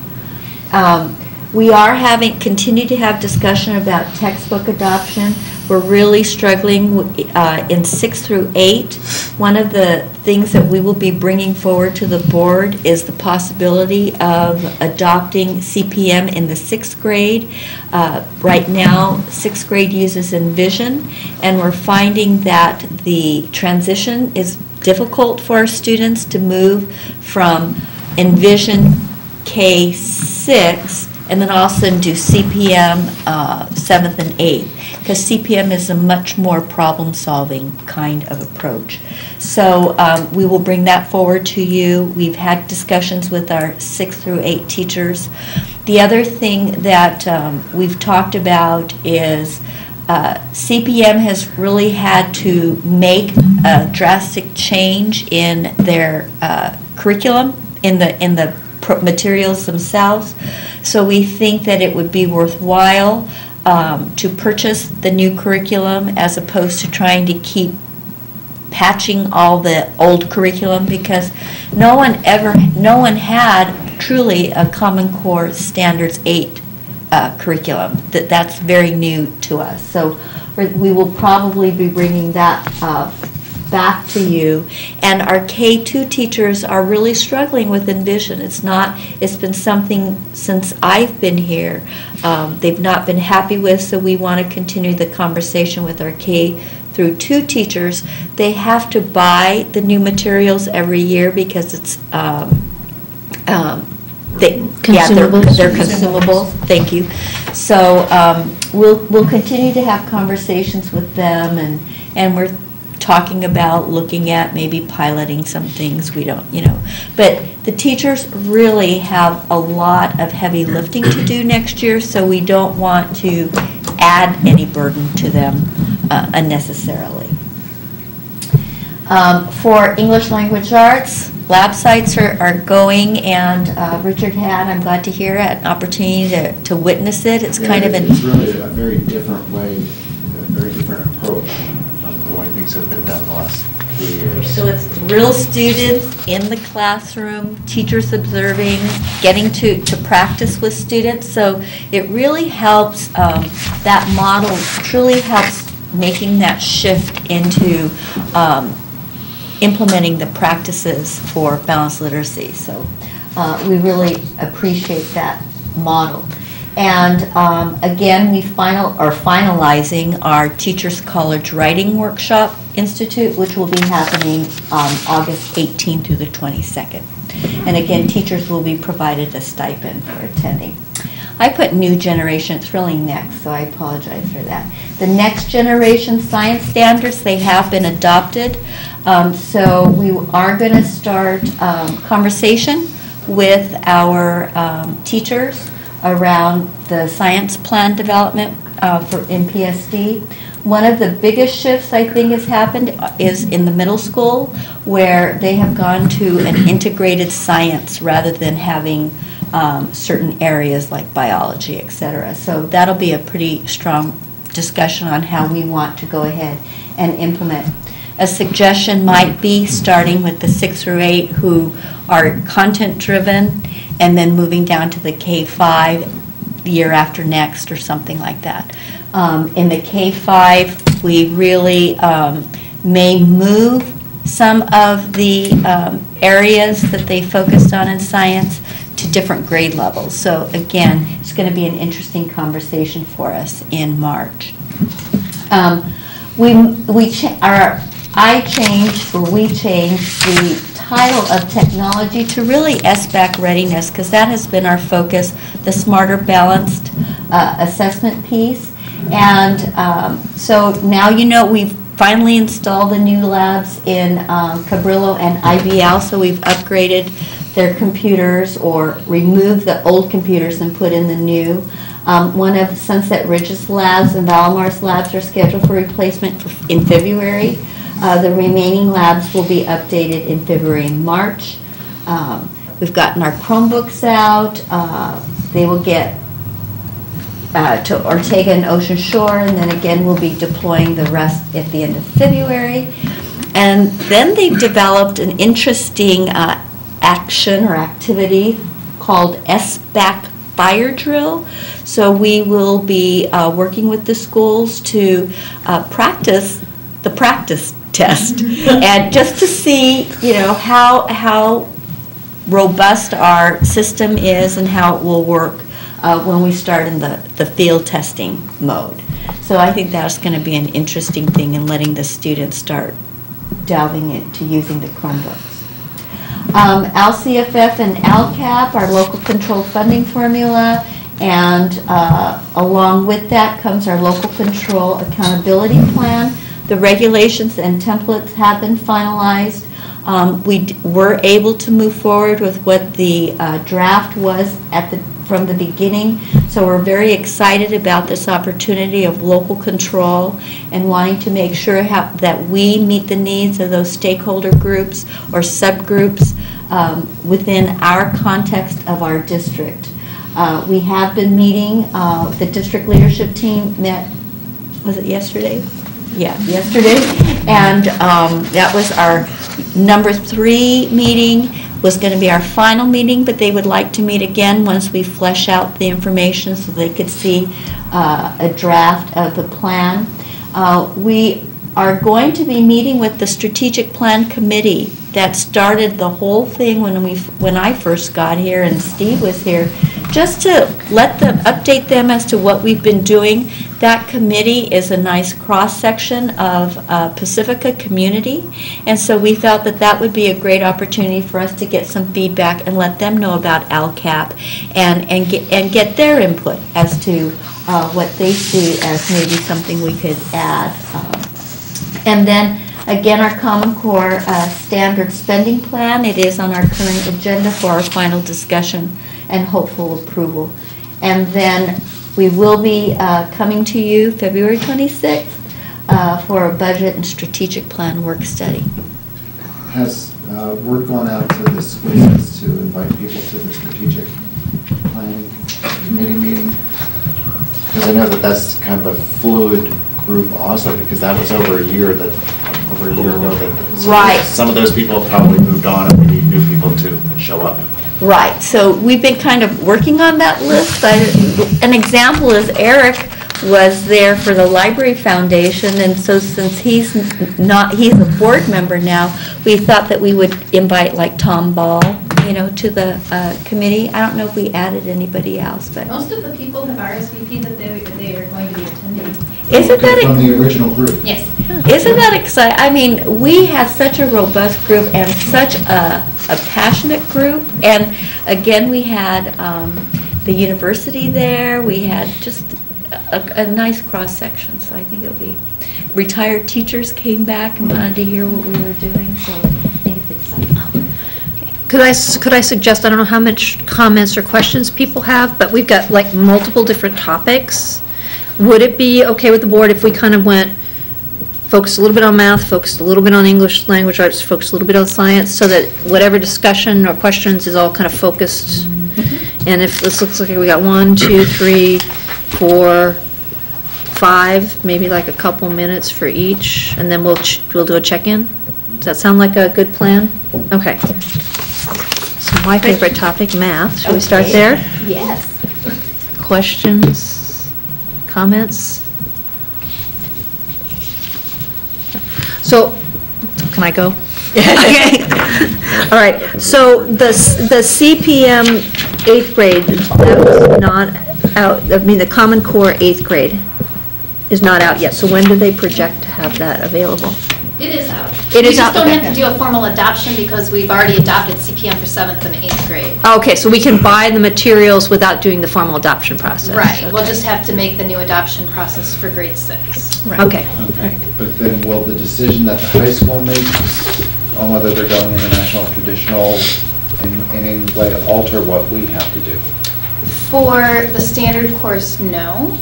We are continue to have discussion about textbook adoption. We're really struggling in 6 through 8. One of the things that we will be bringing forward to the board is the possibility of adopting CPM in the 6th grade. Right now, 6th grade uses Envision, and we're finding that the transition is difficult for our students to move from Envision K6 and then all of a sudden do CPM 7th and 8th, because CPM is a much more problem-solving kind of approach. So we will bring that forward to you. We've had discussions with our 6th through 8 teachers. The other thing that we've talked about is CPM has really had to make a drastic change in their curriculum, in the materials themselves. So we think that it would be worthwhile to purchase the new curriculum as opposed to trying to keep patching all the old curriculum, because no one had truly a Common Core Standards 8 curriculum. That's very new to us. So we will probably be bringing that back to you. And our K2 teachers are really struggling with Envision. It's been something since I've been here they've not been happy with, so we want to continue the conversation with our K through 2 teachers. They have to buy the new materials every year because it's they're consumable. Thank you. So we'll continue to have conversations with them, and we're talking about looking at maybe piloting some things. We don't, but the teachers really have a lot of heavy lifting to do next year, so we don't want to add any burden to them unnecessarily. For English Language Arts, lab sites are going, and Richard had, I'm glad to hear, an opportunity to witness it. It's kind of It's really a very different way, a very different approach from the way things have been done the last few years. So it's real students in the classroom, teachers observing, getting to practice with students. So it really helps, that model truly helps making that shift into implementing the practices for balanced literacy. So we really appreciate that model. And again, we are finalizing our Teachers College Writing Workshop Institute, which will be happening August 18th through the 22nd. And again, teachers will be provided a stipend for attending. I put new generation, it's really next, so I apologize for that. The next generation science standards, they have been adopted. So we are going to start conversation with our teachers around the science plan development in PSD. One of the biggest shifts I think has happened is in the middle school, where they have gone to an integrated science rather than having certain areas like biology, et cetera. So that'll be a pretty strong discussion on how we want to go ahead and implement. A suggestion might be starting with the 6 through 8 who are content driven, and then moving down to the K5 the year after next or something like that. In the K5, we really may move some of the areas that they focused on in science to different grade levels. So again, it's going to be an interesting conversation for us in March. We changed the title of technology to really SBAC readiness, because that has been our focus, the smarter balanced assessment piece. And so now we've finally installed the new labs in Cabrillo and IBL, so we've upgraded their computers or removed the old computers and put in the new. One of Sunset Ridge's labs and Valomar's labs are scheduled for replacement in February. The remaining labs will be updated in February and March. We've gotten our Chromebooks out. They will get to Ortega and Ocean Shore, and then again we'll be deploying the rest at the end of February. And then they've developed an interesting action or activity called SBAC Fire Drill. So we will be working with the schools to practice the practice test, and just to see, how robust our system is and how it will work when we start in the field testing mode. So I think that's going to be an interesting thing in letting the students start delving into using the Chromebooks. LCFF and LCAP, our local control funding formula, and along with that comes our local control accountability plan. The regulations and templates have been finalized. We were able to move forward with what the draft was from the beginning, so we're very excited about this opportunity of local control and wanting to make sure that we meet the needs of those stakeholder groups or subgroups within our context of our district. We have been meeting, the district leadership team met, was it yesterday? Yeah, yesterday, and that was our number 3 meeting, was going to be our final meeting, but they would like to meet again once we flesh out the information so they could see a draft of the plan. We are going to be meeting with the strategic plan committee that started the whole thing when I first got here and Steve was here, just to update them as to what we've been doing. That committee is a nice cross-section of Pacifica community, and so we felt that would be a great opportunity for us to get some feedback and let them know about LCAP and get their input as to what they see as maybe something we could add. And then again, our Common Core standard spending plan, it is on our current agenda for our final discussion and hopeful approval. And then we will be coming to you February 26th for a budget and strategic plan work study. Has word gone out to the schools to invite people to the strategic planning committee meeting? Because I know that's kind of a fluid group also, because that was over a year ago that Right. Some of those people have probably moved on and we need new people to show up. Right, so we've been kind of working on that list. An example is Eric was there for the Library Foundation, and so since he's a board member now, we thought that we would invite like Tom Ball, to the committee. I don't know if we added anybody else, but. Most of the people have RSVP'd that they are going to be attending. Isn't that from the original group? Yes. Isn't that exciting? I mean, we have such a robust group and such a passionate group. And again, we had the university there. We had just a nice cross-section. So I think it'll be, retired teachers came back and wanted to hear what we were doing. So I think it's exciting. Could I suggest, I don't know how much comments or questions people have, but we've got like multiple different topics. Would it be okay with the board if we kind of focused a little bit on math, focused a little bit on English language arts, focused a little bit on science, so that whatever discussion or questions is all kind of focused? And if this looks like we got 1, 2, 3, 4, 5, maybe like a couple minutes for each, and then we'll do a check-in? Does that sound like a good plan? Okay. So my favorite topic, math. Shall we start there? Yes. Questions, comments? So, can I go? Okay. All right. So the CPM 8th grade, that was not out. I mean, the Common Core 8th grade is not out yet. So when do they project to have that available? It is out. It is We just out, don't okay. have to do a formal adoption because we've already adopted CPM for 7th and 8th grade. Okay, so we can buy the materials without doing the formal adoption process. Right, we'll Okay. just have to make the new adoption process for grade 6. Okay. Okay, but then will the decision that the high school makes on whether they're going international or traditional in any way alter what we have to do? For the standard course, no.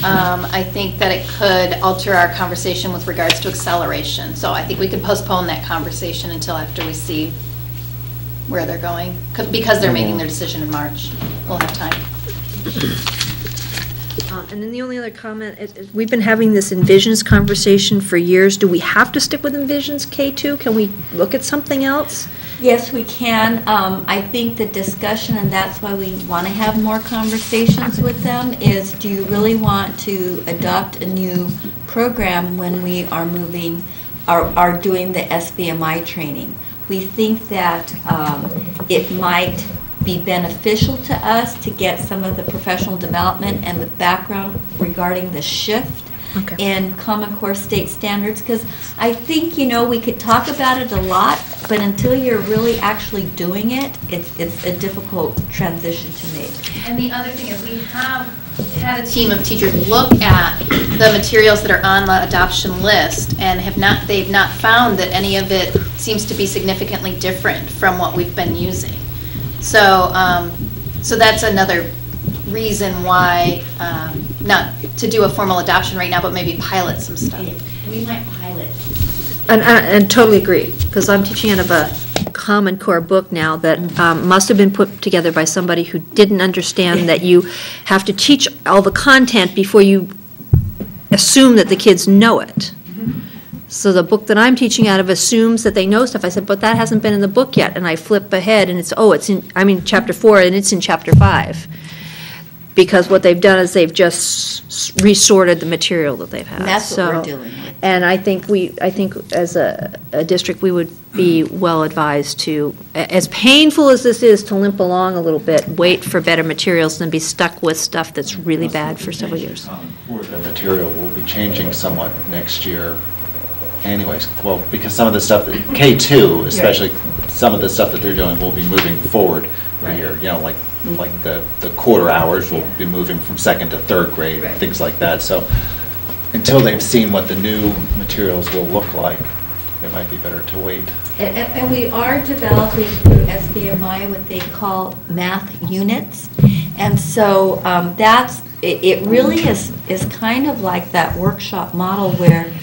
I think that it could alter our conversation with regards to acceleration. So I think we could postpone that conversation until after we see where they're going. Because they're making their decision in March. We'll have time. And then the only other comment is we've been having this Envisions conversation for years. Do we have to stick with Envisions K2? Can we look at something else? Yes, we can. I think the discussion, and that's why we want to have more conversations with them, is do you really want to adopt a new program when we are moving, are doing the SBMI training? We think that it might be beneficial to us to get some of the professional development and the background regarding the shift Okay. in Common Core state standards, because I think, we could talk about it a lot, but until you're really actually doing it, it's a difficult transition to make. And the other thing is we have had a team of teachers look at the materials that are on the adoption list and they've not found that any of it seems to be significantly different from what we've been using. So, so that's another reason why not to do a formal adoption right now, but maybe pilot some stuff. We might pilot. And totally agree, because I'm teaching out of a Common Core book now that must have been put together by somebody who didn't understand that you have to teach all the content before you assume that the kids know it. So the book that I'm teaching out of assumes that they know stuff. I said, but that hasn't been in the book yet. And I flip ahead and it's in chapter 4 and it's in chapter 5. Because what they've done is they've just resorted the material that they've had. And that's what we're doing. And I think as a district, we would be well advised to, as painful as this is to limp along a little bit, wait for better materials than be stuck with stuff that's really bad for several years. The material will be changing somewhat next year anyways. Well, because some of the stuff, K2 especially, some of the stuff that they're doing will be moving forward a year. Like the quarter hours will be moving from 2nd to 3rd grade, things like that. So until they've seen what the new materials will look like, it might be better to wait. And we are developing through SBMI what they call math units. And so it really is kind of like that workshop model where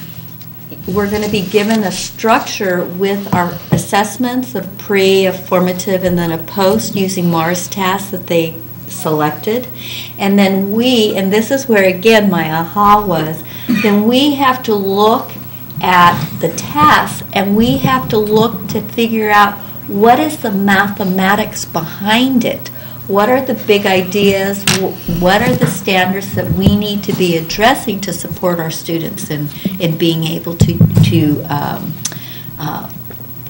we're going to be given a structure with our assessments, a pre, a formative, and then a post using Mars tasks that they selected. And then and this is where again my aha was, then we have to look at the tasks and we have to look to figure out what is the mathematics behind it. What are the big ideas? What are the standards that we need to be addressing to support our students in being able to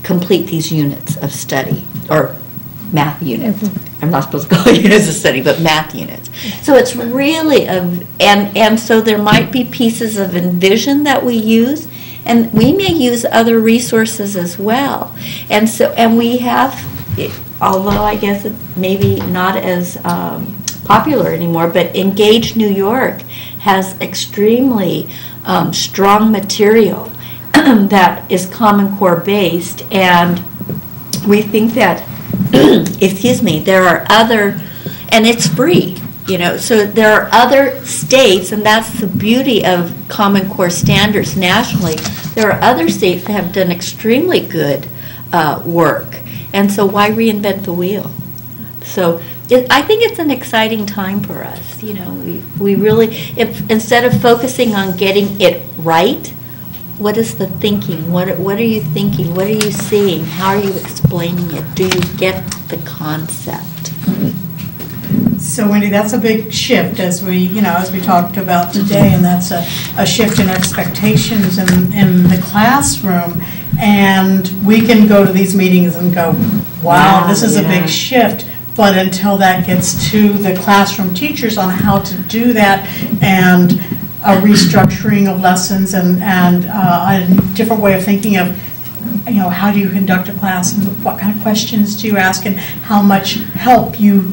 complete these units of study, or math units? I'm not supposed to call it units of study, but math units. So it's really, and so there might be pieces of Envision that we use, and we may use other resources as well. And we have, although I guess it's maybe not as popular anymore, but Engage New York has extremely strong material that is Common Core based, and we think that, excuse me, there are other, and it's free, so there are other states, and that's the beauty of Common Core standards nationally. There are other states that have done extremely good work. And so why reinvent the wheel? So I think it's an exciting time for us. We really, instead of focusing on getting it right, what is the thinking? What are you thinking? What are you seeing? How are you explaining it? Do you get the concept? So Wendy, that's a big shift as we talked about today, and that's a shift in expectations in the classroom. And we can go to these meetings and go, wow, this is a big shift. But until that gets to the classroom teachers on how to do that, and a restructuring of lessons, and a different way of thinking of, how do you conduct a class, and what kind of questions do you ask, and how much help you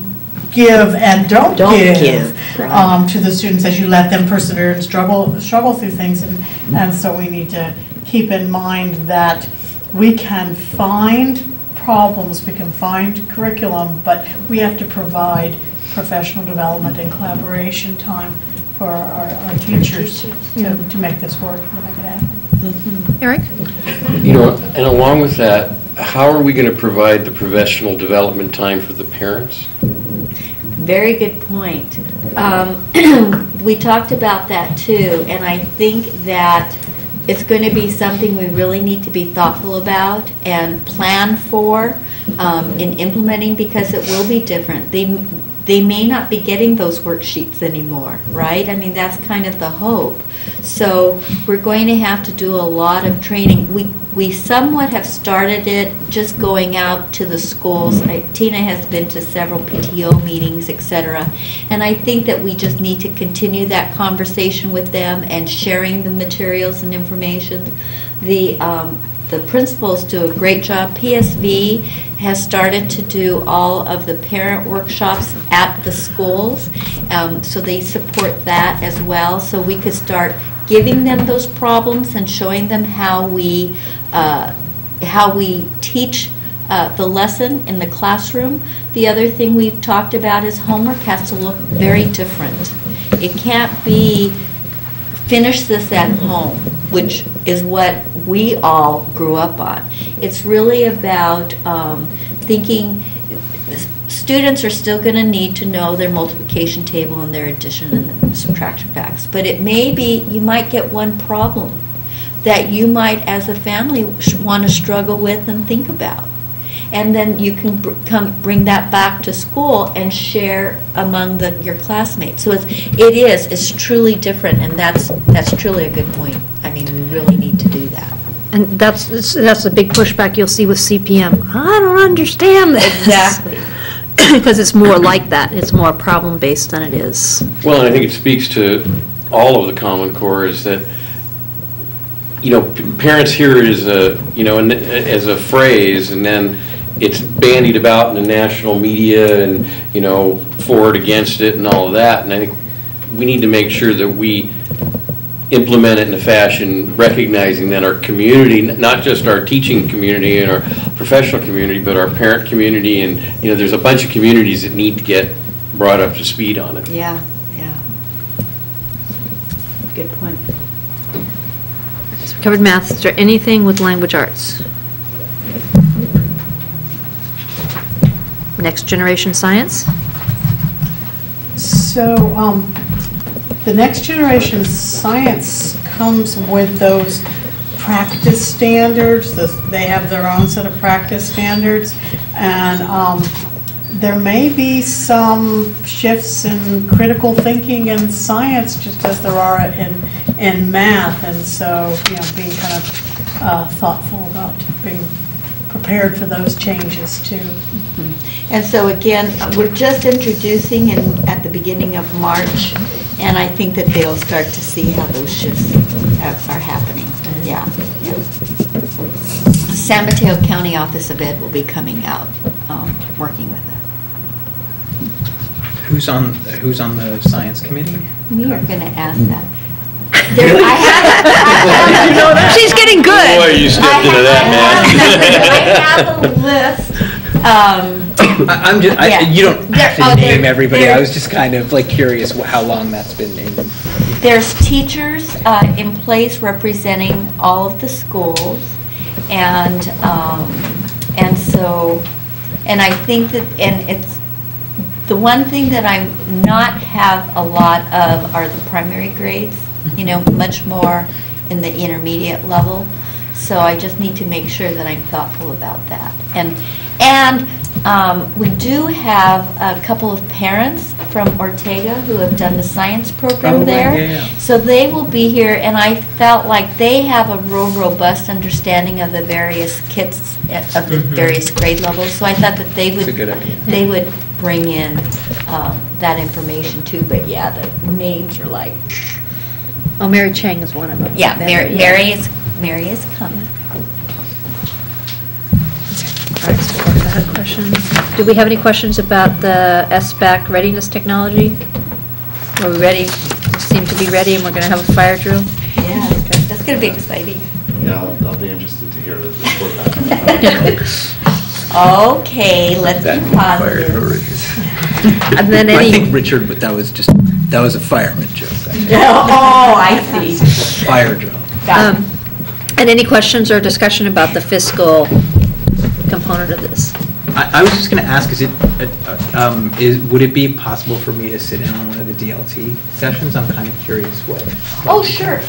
give and don't give to the students as you let them persevere and struggle through things. And so we need to keep in mind that we can find problems, we can find curriculum, but we have to provide professional development and collaboration time for our teachers to make this work and make it happen. Mm-hmm. Eric? And along with that, how are we going to provide the professional development time for the parents? Very good point. We talked about that too, and I think that it's going to be something we really need to be thoughtful about and plan for in implementing, because it will be different. they may not be getting those worksheets anymore, right? I mean, that's kind of the hope. So we're going to have to do a lot of training. We somewhat have started it, just going out to the schools. Tina has been to several PTO meetings, et cetera. And I think that we just need to continue that conversation with them and sharing the materials and information. The principals do a great job. PSV has started to do all of the parent workshops at the schools, so they support that as well. So we could start giving them those problems and showing them how we teach the lesson in the classroom. The other thing we've talked about is homework has to look very different. It can't be finish this at home, which is what we all grew up on. It's really about thinking students are still going to need to know their multiplication table and their addition and subtraction facts. But it may be, you might get one problem that you might, as a family, want to struggle with and think about. And then you can bring that back to school and share among your classmates. So it's truly different, and that's truly a good point. I mean, we really need to do that. And that's a big pushback you'll see with CPM. I don't understand this. Exactly. Because it's more like that. It's more problem-based than it is. Well, and I think it speaks to all of the Common Core is that, parents hear it as as a phrase, and then it's bandied about in the national media and, for it, against it, and all of that. And I think we need to make sure that we implement it in a fashion recognizing that our community, not just our teaching community and our professional community, but our parent community, and, there's a bunch of communities that need to get brought up to speed on it. Yeah. Good point. So we covered math. Is there anything with language arts? Next generation science? So, the next generation science comes with those practice standards. They have their own set of practice standards, and there may be some shifts in critical thinking in science, just as there are in math. And so, being kind of thoughtful about being prepared for those changes too. Mm-hmm. And so again, we're just introducing at the beginning of March, and I think that they'll start to see how those shifts are happening. Yeah. San Mateo County Office of Ed will be coming out, working with us. Who's on the science committee? We are going to ask that. She's getting good. Boy, you stepped into that, man. I have a list. You don't have to name everybody. I was just kind of curious how long that's been named. There's teachers in place representing all of the schools, and I think that, and it's the one thing that I not have a lot of are the primary grades. Much more in the intermediate level. So I just need to make sure that I'm thoughtful about that. And we do have a couple of parents from Ortega who have done the science program there. Yeah. So they will be here, and I felt like they have a real robust understanding of the various kits of the various grade levels. So I thought that they would, That's a good idea. they would bring in that information too. But yeah, the names are like... Oh, Mary Chang is one of them. Yeah, Mary is coming. All right, so we'll go to that question. Do we have any questions about the SBAC readiness technology? Are we ready? We seem to be ready, and we're going to have a fire drill? Yeah, that's going to be exciting. Yeah, I'll be interested to hear the report back. Okay, let's be positive. And then I think Richard, but that was a fireman joke. Oh, I see. Fire drill. And any questions or discussion about the fiscal component of this? I was just going to ask, would it be possible for me to sit in on one of the DLT sessions? I'm kind of curious what. Oh, sure.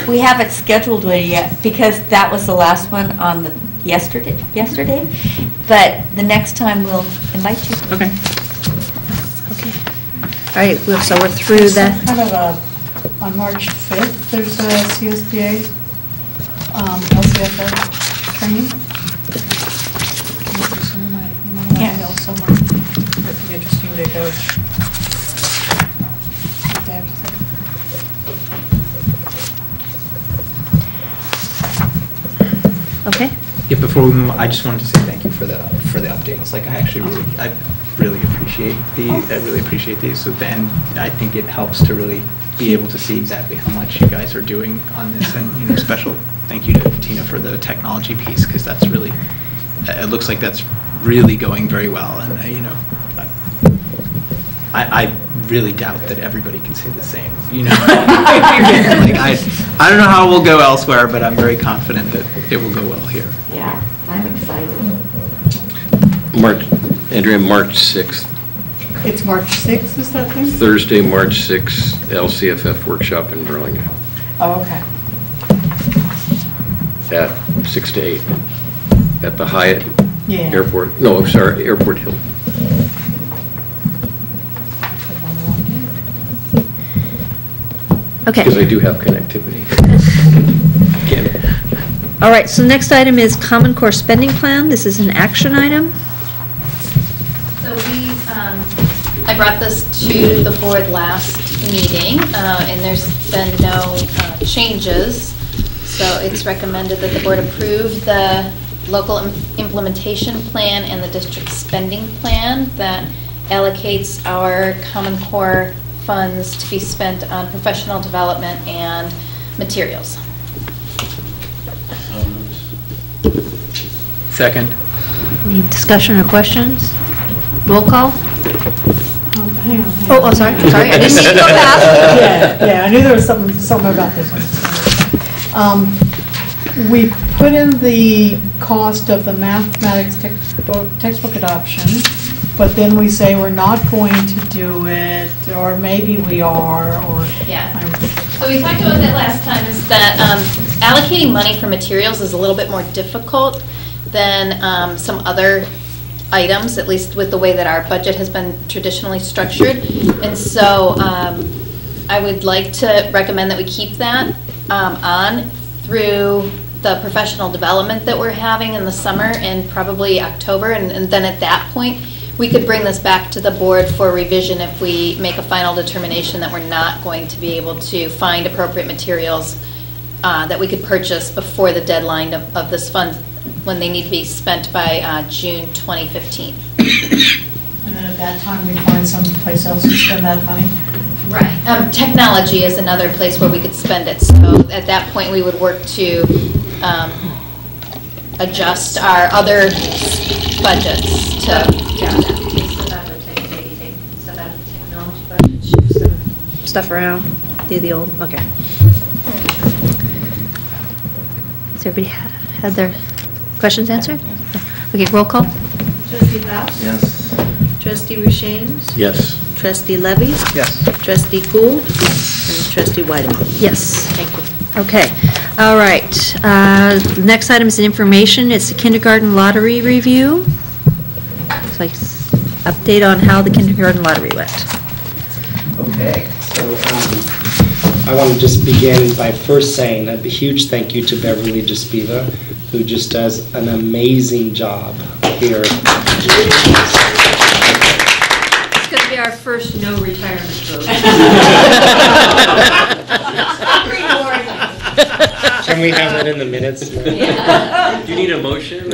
We haven't scheduled one yet because that was the last one on the yesterday. But the next time we'll invite you. Okay. right, so we're through that. Kind of on March 5th, there's a CSBA, LCFF training. Yeah. Somewhere. It'd be interesting to go. Okay. Yeah, before we move, I just wanted to say thank you for the updates. Like, I really appreciate these. So then, I think it helps to really be able to see exactly how much you guys are doing on this, and special thank you to Tina for the technology piece, because that's really, it looks like that's really going very well, and I really doubt that everybody can say the same. Like, I don't know how it will go elsewhere, but I'm very confident that it will go well here. Yeah, I'm excited. March 6th, It's March 6th, is that thing? Thursday, March 6th, LCFF workshop in Burlington Oh, okay. at 6 to 8 at the Hyatt Yeah. Airport. No, I'm sorry, Airport Hill. Okay. Because I do have connectivity. Again. All right, so the next item is Common Core Spending Plan. This is an action item. So I brought this to the board last meeting, and there's been no changes. So it's recommended that the board approve the local implementation plan and the district spending plan that allocates our Common Core funds to be spent on professional development and materials. Second. Any discussion or questions? Roll call? Hang on. Oh, sorry, I didn't mean to go fast. Yeah, I knew there was something about this one. We put in the cost of the mathematics textbook adoption, but then we say we're not going to do it, or maybe we are, or. Yeah. So we talked about that last time, is that allocating money for materials is a little bit more difficult than some other items, at least with the way that our budget has been traditionally structured. And so I would like to recommend that we keep that on through the professional development that we're having in the summer and probably October. And then at that point, we could bring this back to the board for revision if we make a final determination that we're not going to be able to find appropriate materials that we could purchase before the deadline of this fund, when they need to be spent by June 2015. And then at that time, we find some place else to spend that money? Right. Technology is another place where we could spend it. So at that point, we would work to adjust our other budgets to. Stuff around, do the old, okay. Has everybody had their questions answered? Okay, roll call? Trustee Bowles? Yes. Trustee Rushanes? Yes. Trustee Levy? Yes. Trustee Gould? And Trustee Whiteman? Yes. Thank you. Okay, all right. Next item is information. It's the kindergarten lottery review. It's like update on how the kindergarten lottery went. Okay, so I want to just begin by first saying a huge thank you to Beverly Despiva, who just does an amazing job here. It's going to be our first no retirement vote. Can we have that in the minutes? Do you need a motion?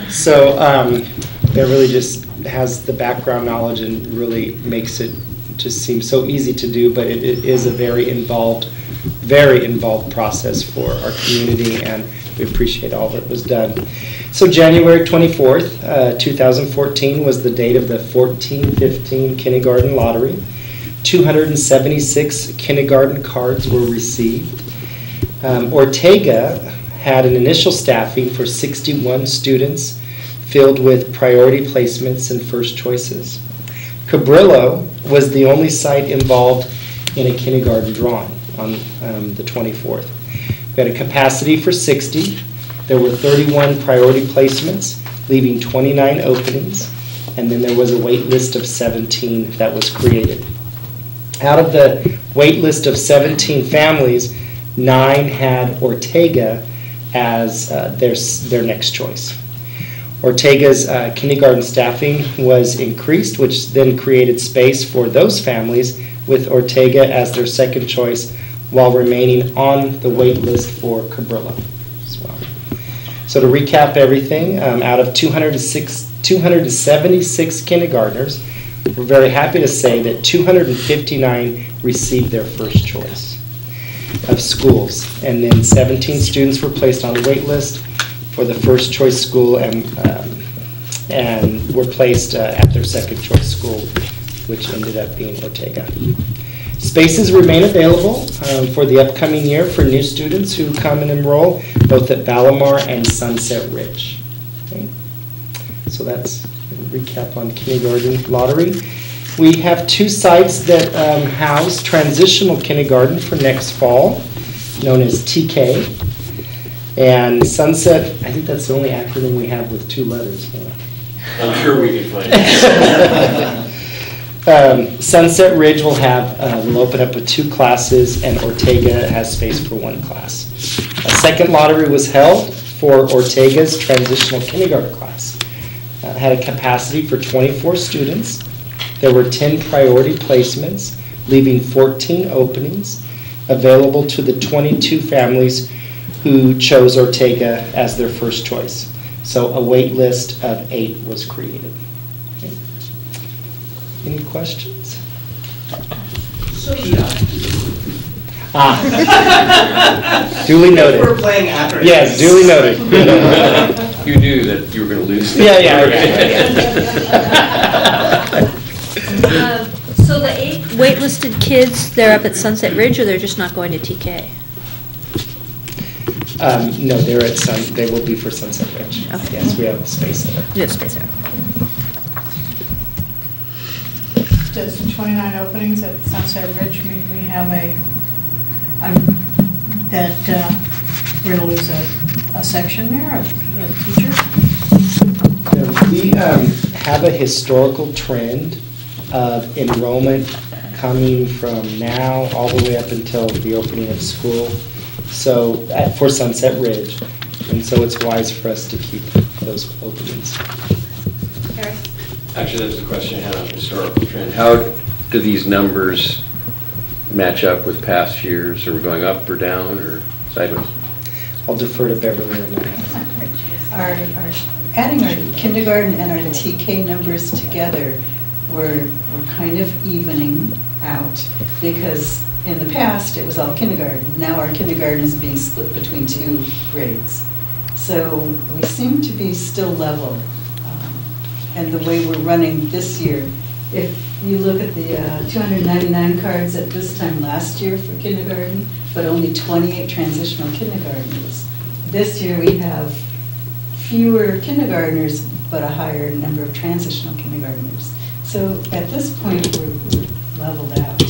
So Beverly just has the background knowledge and really makes it just seem so easy to do, but it is a very involved process for our community, and we appreciate all that was done. So January 24th, 2014 was the date of the 14-15 kindergarten lottery. 276 kindergarten cards were received. Ortega had an initial staffing for 61 students filled with priority placements and first choices. Cabrillo was the only site involved in a kindergarten drawing on the 24th. We had a capacity for 60. There were 31 priority placements, leaving 29 openings, and then there was a wait list of 17 that was created. Out of the wait list of 17 families, 9 had Ortega as their next choice. Ortega's kindergarten staffing was increased, which then created space for those families with Ortega as their second choice while remaining on the wait list for Cabrillo as well. So to recap everything, out of 276 kindergartners, we're very happy to say that 259 received their first choice of schools, and then 17 students were placed on the wait list for the first choice school and were placed at their second choice school, which ended up being Ortega. Spaces remain available for the upcoming year for new students who come and enroll both at Valamar and Sunset Ridge. Okay. So that's a recap on kindergarten lottery. We have 2 sites that house transitional kindergarten for next fall, known as TK. And Sunset, I think that's the only acronym we have with 2 letters. I'm sure we can find it. Sunset Ridge will open up with 2 classes, and Ortega has space for 1 class. A second lottery was held for Ortega's transitional kindergarten class. Had a capacity for 24 students. There were 10 priority placements, leaving 14 openings available to the 22 families who chose Ortega as their first choice. So a wait list of 8 was created. Okay. Any questions? Duly noted. We're playing acronyms. Yes, duly noted. You knew that you were going to lose. Yeah. So the 8 waitlisted kids, they're up at Sunset Ridge, or they're just not going to TK? No, they will be for Sunset Ridge. Okay. Yes, we have space there. You have space there. Does 29 openings at Sunset Ridge mean we have we're going to lose a section there, a teacher? We have a historical trend of enrollment coming from now all the way up until the opening of school. So for Sunset Ridge, and so it's wise for us to keep those openings. Eric? Actually, that's a question I had on historical trend. How do these numbers match up with past years? Are we going up or down or sideways? I'll defer to Beverly on that. Adding our kindergarten and our TK numbers together, we're kind of evening out, because in the past, it was all kindergarten. Now our kindergarten is being split between 2 grades. So we seem to be still level. And the way we're running this year, if you look at the 299 cards at this time last year for kindergarten, but only 28 transitional kindergartners. This year we have fewer kindergartners, but a higher number of transitional kindergartners. So at this point, we're leveled out.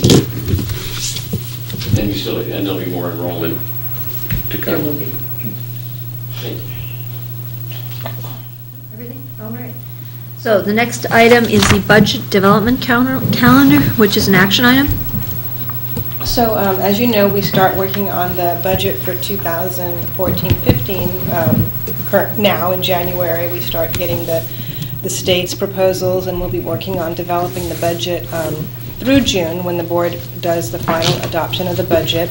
And there'll be more enrollment to come. There will be. Thank you. Everything? All right. So the next item is the budget development calendar, which is an action item. So as you know, we start working on the budget for 2014-15. Now in January, we start getting the state's proposals, and we'll be working on developing the budget through June, when the board does the final adoption of the budget.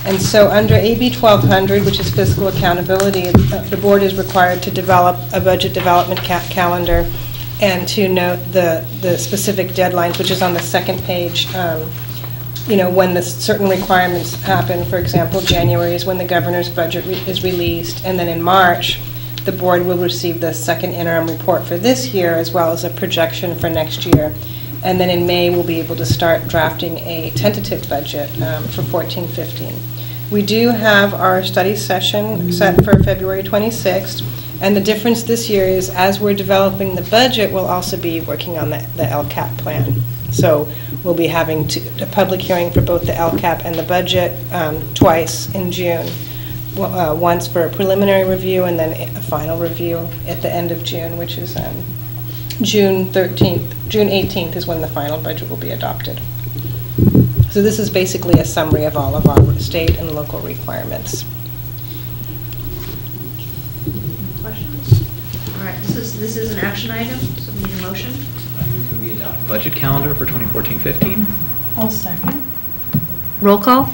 And so under AB 1200, which is fiscal accountability, the board is required to develop a budget development calendar and to note the specific deadlines, which is on the second page. When the certain requirements happen. For example, January is when the governor's budget is released, and then in March, the board will receive the second interim report for this year, as well as a projection for next year. And then in May, we'll be able to start drafting a tentative budget for 14-15. We do have our study session set for February 26th, and the difference this year is, as we're developing the budget, we'll also be working on the LCAP plan. So we'll be having a public hearing for both the LCAP and the budget twice in June. Once for a preliminary review, and then a final review at the end of June, which is June 18th is when the final budget will be adopted. So this is basically a summary of all of our state and local requirements. Questions? All right, this is an action item, so we need a motion. Can we adopt budget calendar for 2014-15? I'll second. Roll call?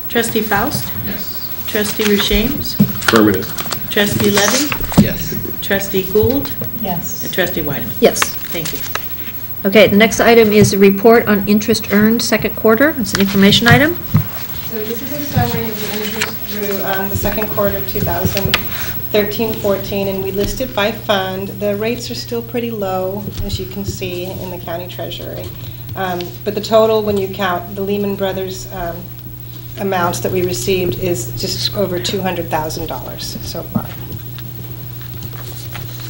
Trustee Faust? Yes. Trustee Rushames? Affirmative. Trustee Levy? Yes. Trustee Gould? Yes. And Trustee Weideman? Yes. Thank you. Okay, the next item is a report on interest earned second quarter. It's an information item. So this is a summary of the interest through the second quarter of 2013-14, and we listed by fund. The rates are still pretty low, as you can see in the county treasury. But the total, when you count the Lehman Brothers amounts that we received, is just over $200,000 so far.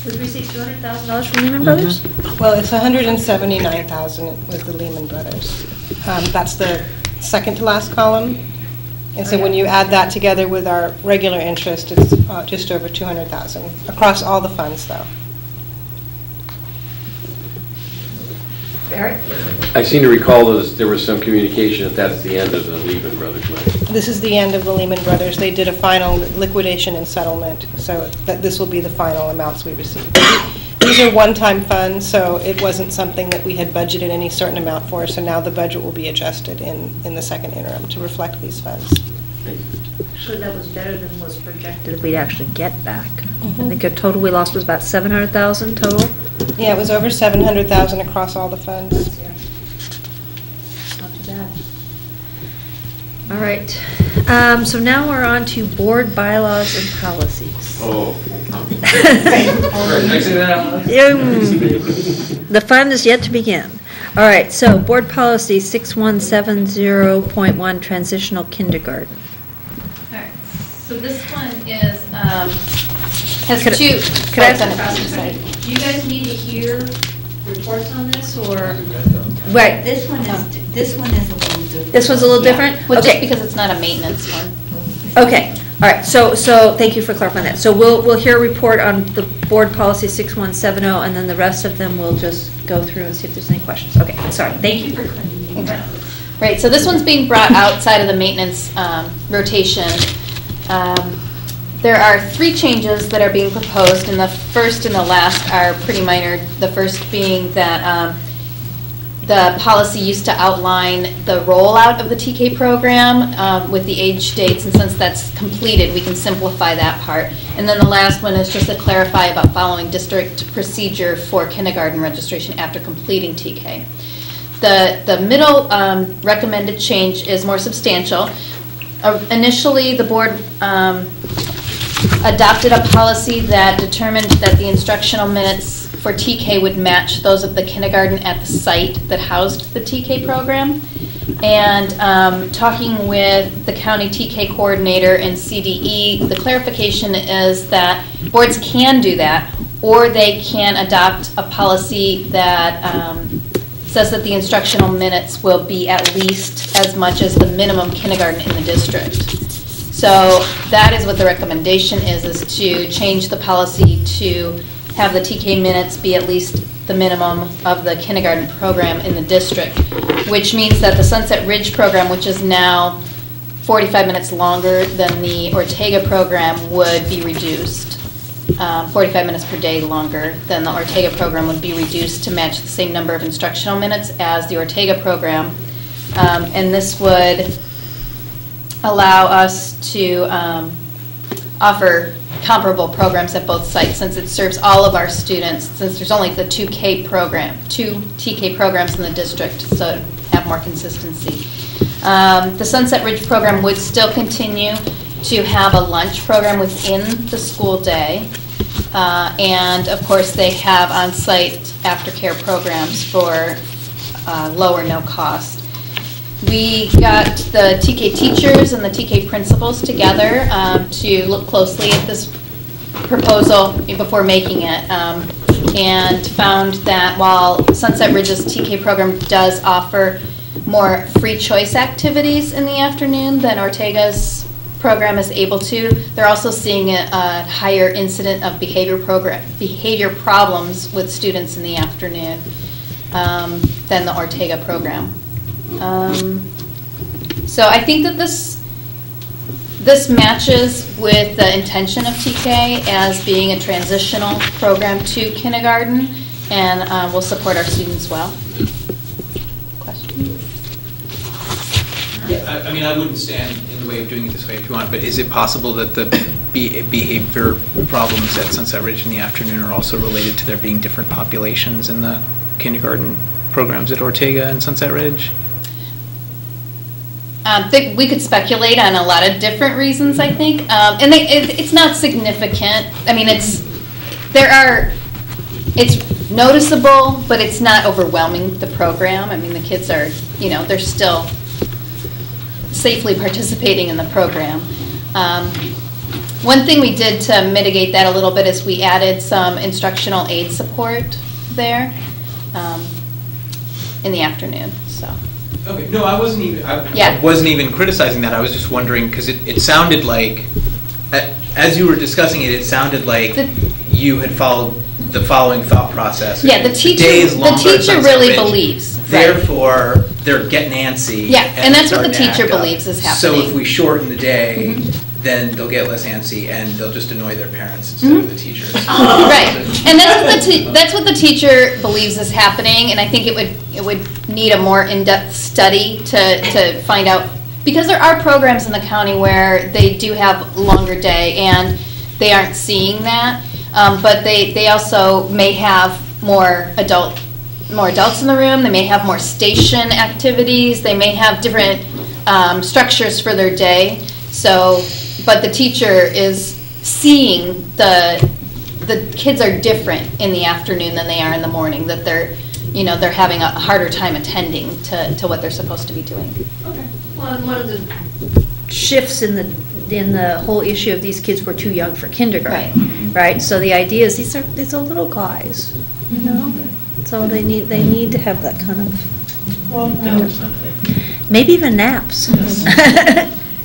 We've received $200,000 from Lehman Brothers? Well, it's $179,000 with the Lehman Brothers. That's the second to last column. And so when you add that together with our regular interest, it's just over $200,000 across all the funds, though. Barrett? I seem to recall there was some communication that that's the end of the Lehman Brothers money. This is the end of the Lehman Brothers. They did a final liquidation and settlement, so that this will be the final amounts we received. These are one-time funds, so it wasn't something that we had budgeted any certain amount for, so now the budget will be adjusted in the second interim to reflect these funds. Actually, that was better than was projected that we'd actually get back. I think the total we lost was about $700,000 total. Yeah, it was over $700,000 across all the funds. Not too bad. All right. So now we're on to board bylaws and policies. Oh. The fun is yet to begin. All right, so board policy 6170.1, transitional kindergarten. All right, so this one is, has Could I- two. could I- Sorry. Do you guys need to hear reports on this, or? Right, this one is a little different. This one's a little different? Well, just Okay. because it's not a maintenance one. Okay, all right, so thank you for clarifying that. So we'll hear a report on the board policy 6170, and then the rest of them we'll just go through and see if there's any questions. Okay, sorry, thank you for clarifying that. Right, so this one's being brought outside of the maintenance rotation. There are 3 changes that are being proposed, and the first and the last are pretty minor. The first being that the policy used to outline the rollout of the TK program with the age dates, and since that's completed, we can simplify that part. And then the last one is just to clarify about following district procedure for kindergarten registration after completing TK. The middle recommended change is more substantial. Initially, the board adopted a policy that determined that the instructional minutes for TK would match those of the kindergarten at the site that housed the TK program. And talking with the county TK coordinator and CDE, the clarification is that boards can do that, or they can adopt a policy that says that the instructional minutes will be at least as much as the minimum kindergarten in the district. So that is what the recommendation is to change the policy to have the TK minutes be at least the minimum of the kindergarten program in the district, which means that the Sunset Ridge program, which is now 45 minutes longer than the Ortega program, would be reduced. 45 minutes per day longer than the Ortega program would be reduced to match the same number of instructional minutes as the Ortega program. And this would allow us to offer comparable programs at both sites, since it serves all of our students, since there's only the 2 TK programs in the district, so to have more consistency. The Sunset Ridge program would still continue to have a lunch program within the school day, and of course they have on-site aftercare programs for low or no cost. We got the TK teachers and the TK principals together to look closely at this proposal before making it, and found that while Sunset Ridge's TK program does offer more free choice activities in the afternoon than Ortega's program is able to, they're also seeing a higher incident of behavior problems with students in the afternoon than the Ortega program. So I think that this matches with the intention of TK as being a transitional program to kindergarten, and will support our students well. Questions? Yeah, I mean, I wouldn't stand in the way of doing it this way if you want, but is it possible that the behavior problems at Sunset Ridge in the afternoon are also related to there being different populations in the kindergarten programs at Ortega and Sunset Ridge? We could speculate on a lot of different reasons, I think, and it's not significant. I mean, it's noticeable, but it's not overwhelming the program. I mean, the kids are, they're still safely participating in the program. One thing we did to mitigate that a little bit is we added some instructional aid support there in the afternoon. So. Okay, no, I wasn't even criticizing that. I was just wondering, because it sounded like, as you were discussing it, it sounded like you had followed the following thought process. Yeah, the teacher really believes. Therefore, they're getting antsy. Yeah, and that's what the teacher believes is happening. So if we shorten the day, then they'll get less antsy and they'll just annoy their parents instead of the teachers. Right, and that's what the teacher believes is happening, and I think it would need a more in-depth study to find out, because there are programs in the county where they do have longer day and they aren't seeing that, but they also may have more adults in the room. They may have more station activities. They may have different structures for their day. So, but the teacher is seeing the kids are different in the afternoon than they are in the morning. That they're having a harder time attending to what they're supposed to be doing. Okay. Well, one of the shifts in the whole issue of these kids were too young for kindergarten, right? So the idea is these are little guys, So they need to have that kind of maybe even naps.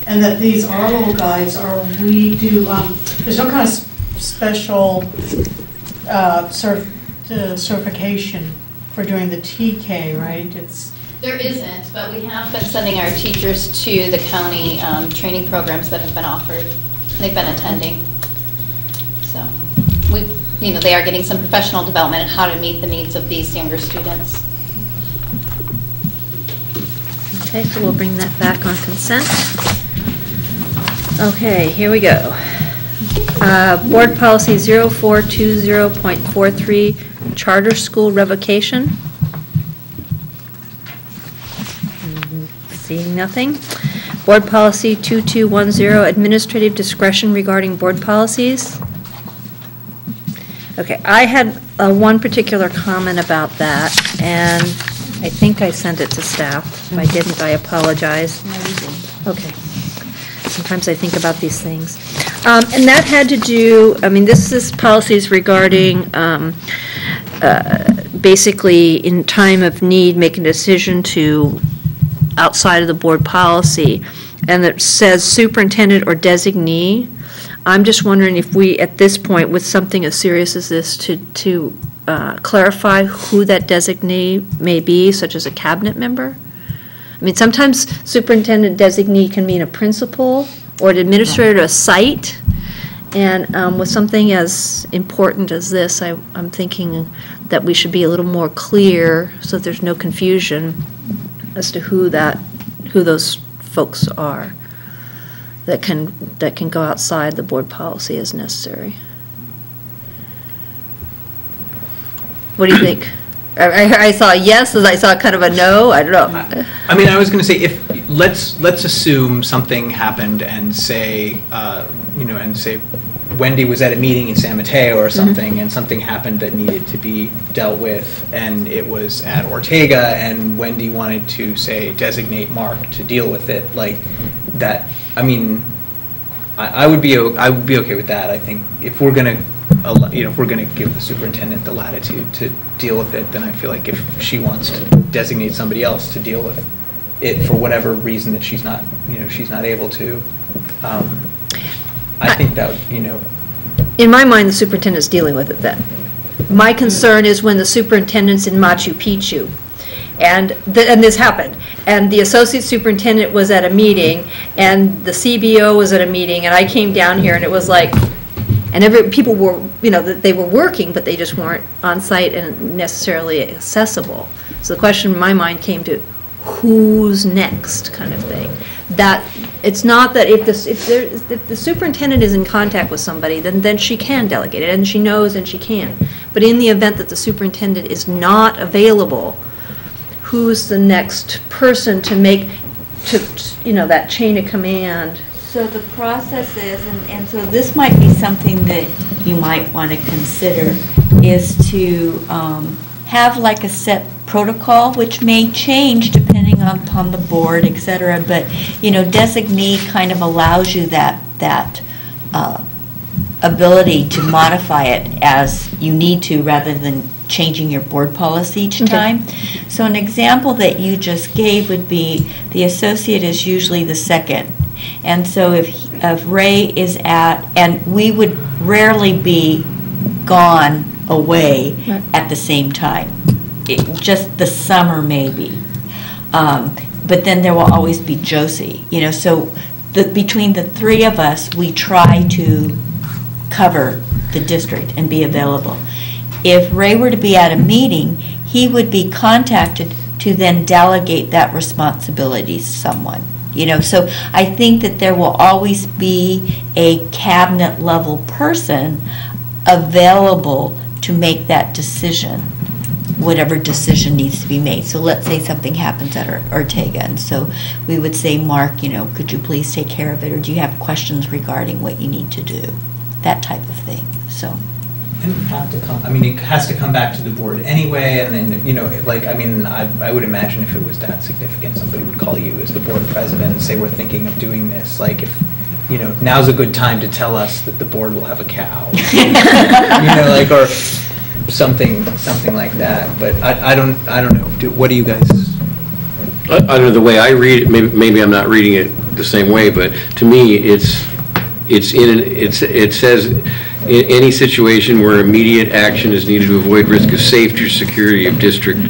And that these are little guys, there's no kind of special certification for doing the TK, right? There isn't, but we have been sending our teachers to the county training programs that have been offered. They've been attending. So they are getting some professional development in how to meet the needs of these younger students. Okay, so we'll bring that back on consent. Okay, here we go. Board Policy 0420.43, Charter School Revocation. Seeing nothing. Board Policy 2210, Administrative Discretion regarding board policies. Okay, I had one particular comment about that, and I think I sent it to staff. If I didn't, I apologize. No, you didn't. Okay. Sometimes I think about these things. And that had to do, this is policies regarding basically in time of need, making a decision to outside of the board policy, and it says superintendent or designee. I'm just wondering if we, at this point, with something as serious as this, to clarify who that designee may be, such as a cabinet member. Sometimes superintendent designee can mean a principal or an administrator at a site, and with something as important as this, I'm thinking that we should be a little more clear so that there's no confusion as to who those folks are that can go outside the board policy as necessary. What do you think? I saw a yes, as I saw kind of a no. I don't know. I was going to say, let's assume something happened and say, Wendy was at a meeting in San Mateo or something, and something happened that needed to be dealt with, and it was at Ortega, and Wendy wanted to, say, designate Mark to deal with it, like that. I would be okay with that. I think if we're gonna give the superintendent the latitude to deal with it, then I feel like if she wants to designate somebody else to deal with it for whatever reason that she's not able to, I think that, In my mind, the superintendent's dealing with it then. My concern is when the superintendent's in Machu Picchu, and this happened, and the associate superintendent was at a meeting, and the CBO was at a meeting, and I came down here, and it was like, and people were, they were working, but they just weren't on site and necessarily accessible. So the question in my mind came to, who's next, kind of thing. That, it's not that if the superintendent is in contact with somebody, then she can delegate it, and she knows and she can. But in the event that the superintendent is not available, who's the next person to make, that chain of command? So the process is, and so this might be something that you might want to consider, is to have like a set protocol, which may change depending upon the board, et cetera, but, designee kind of allows you that ability to modify it as you need to, rather than changing your board policy each time. So an example that you just gave would be the associate is usually the second. And so if Ray is and we would rarely be gone away at the same time. Just the summer maybe. But then there will always be Josie, so between the three of us, we try to cover the district and be available. If Ray were to be at a meeting, he would be contacted to then delegate that responsibility to someone. So I think that there will always be a cabinet level person available to make that decision, whatever decision needs to be made. So let's say something happens at Ortega, and so we would say, Mark, could you please take care of it, or do you have questions regarding what you need to do? That type of thing, so. And it has to come back to the board anyway, and then, I would imagine if it was that significant, somebody would call you as the board president and say, we're thinking of doing this, like if, now's a good time to tell us that the board will have a cow. Or something like that, but I don't know. What do you guys? I don't know, the way I read it, maybe I'm not reading it the same way, but to me, it says in any situation where immediate action is needed to avoid risk of safety or security of district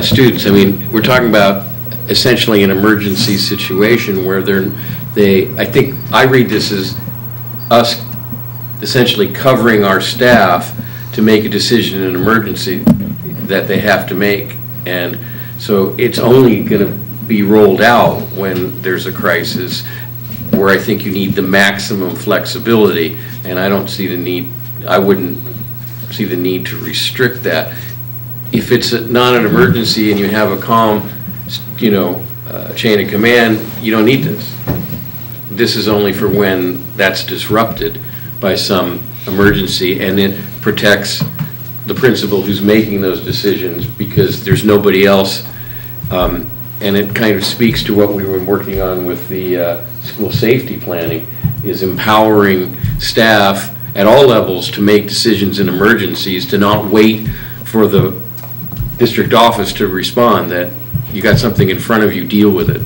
students. We're talking about essentially an emergency situation where I think I read this as us essentially covering our staff to make a decision in an emergency that they have to make. And so it's only going to be rolled out when there's a crisis, where I think you need the maximum flexibility, and I wouldn't see the need to restrict that. If it's not an emergency and you have a calm, chain of command, you don't need this. This is only for when that's disrupted by some emergency, and it protects the principal who's making those decisions because there's nobody else. And it kind of speaks to what we were working on with the school safety planning, is empowering staff at all levels to make decisions in emergencies, to not wait for the district office to respond, that you got something in front of you, deal with it.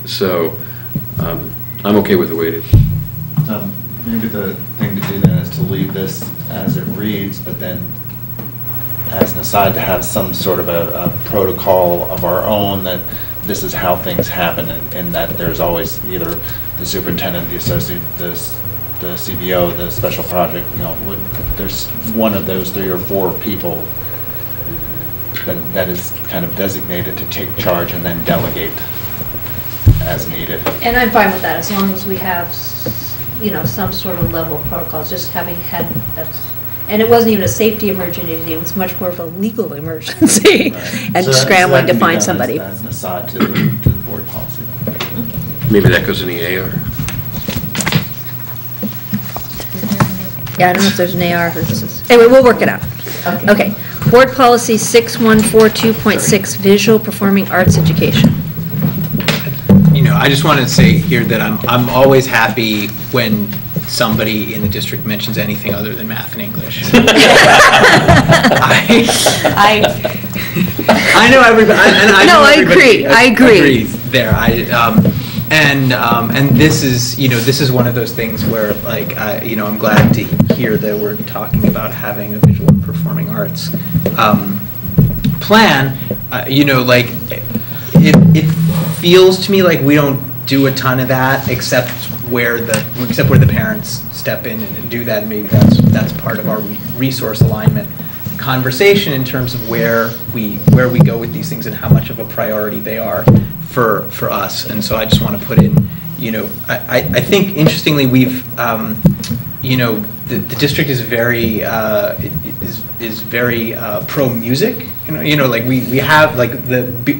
So I'm okay with the way it is. Maybe the thing to do then is to leave this as it reads, but then as an aside to have some sort of a protocol of our own, that this is how things happen, and that there's always either the superintendent, the associate, the CBO, the special project, there's one of those 3 or 4 people that is kind of designated to take charge and then delegate as needed. And I'm fine with that, as long as we have, some sort of level of protocols, just having had, and it wasn't even a safety emergency, it was much more of a legal emergency, Right. and So scrambling that to can be find done somebody. As an aside to the board policy. Maybe that goes in the AR. Yeah, I don't know if there's an AR for this. Anyway, we'll work it out. Okay. Board Policy 6142.6, Visual Performing Arts Education. I just wanted to say here that I'm always happy when somebody in the district mentions anything other than math and English. I know everybody, and I know No, I everybody agree. I agree. agrees there. And this is, this is one of those things where, like, I'm glad to hear that we're talking about having a visual and performing arts plan. Like, it feels to me like we don't do a ton of that, except where the parents step in and do that. And maybe that's part of our resource alignment conversation in terms of where we go with these things and how much of a priority they are for us. And so I just want to put in, I think interestingly we've, the district is very very pro music. Like we have like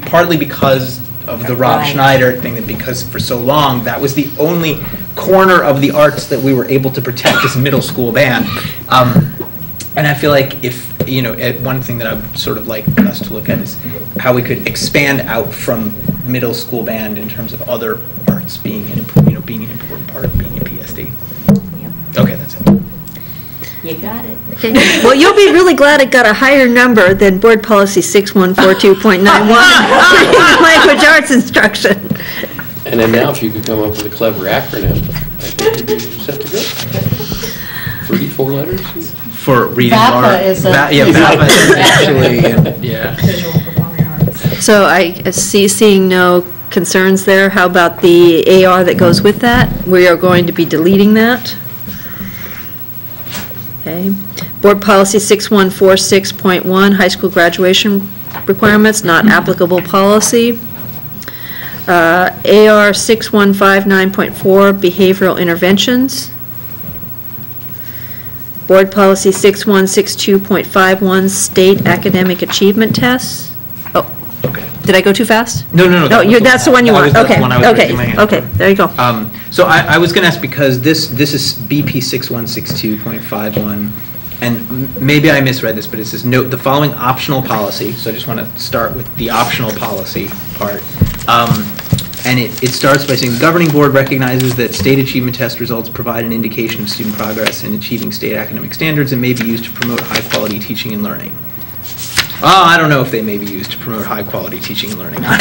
partly because of the Rob Schneider thing, that because for so long that was the only corner of the arts that we were able to protect as middle school band. And I feel like if, one thing that I would sort of like us to look at is how we could expand out from middle school band in terms of other arts being an important part of being a PSD. Yep. Okay, that's it. You got it. Okay. Well, you'll be really glad it got a higher number than Board Policy 6142.91, language arts instruction. And then now if you could come up with a clever acronym, I think you'd be set to go. 34 letters? For reading VAPA art. is a- VAPA is actually, yeah. Visual performing arts. So I seeing no concerns there. How about the AR that goes with that? We are going to be deleting that. Okay. Board Policy 6146.1, high school graduation requirements, not applicable policy. AR 6159.4, behavioral interventions. Board Policy 6162.51, state academic achievement tests. Oh, did I go too fast? No. No, that's the one you want. That's Okay, the one I was raising my hand okay, for. there you go. So I was going to ask, because this is BP 6162.51, and maybe I misread this, but it says, note the following optional policy. So I just want to start with the optional policy part. And it starts by saying, the governing board recognizes that state achievement test results provide an indication of student progress in achieving state academic standards and may be used to promote high-quality teaching and learning. Oh, I don't know if they may be used to promote high-quality teaching and learning. I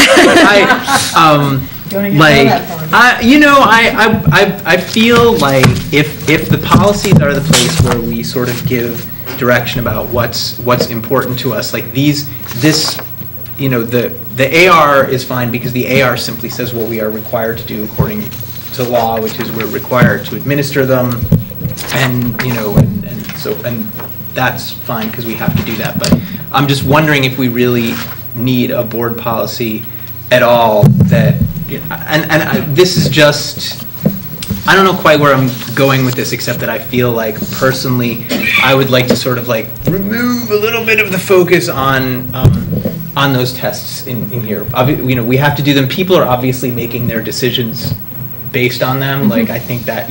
feel like if the policies are the place where we sort of give direction about what's important to us, like the AR is fine because the AR simply says what we are required to do according to law, which is we're required to administer them, and and that's fine because we have to do that. But I'm just wondering if we really need a board policy at all that, this is just, I don't know quite where I'm going with this, except that I feel like personally I would like to sort of like remove a little bit of the focus on those tests in here. We have to do them. People are obviously making their decisions based on them. Like I think that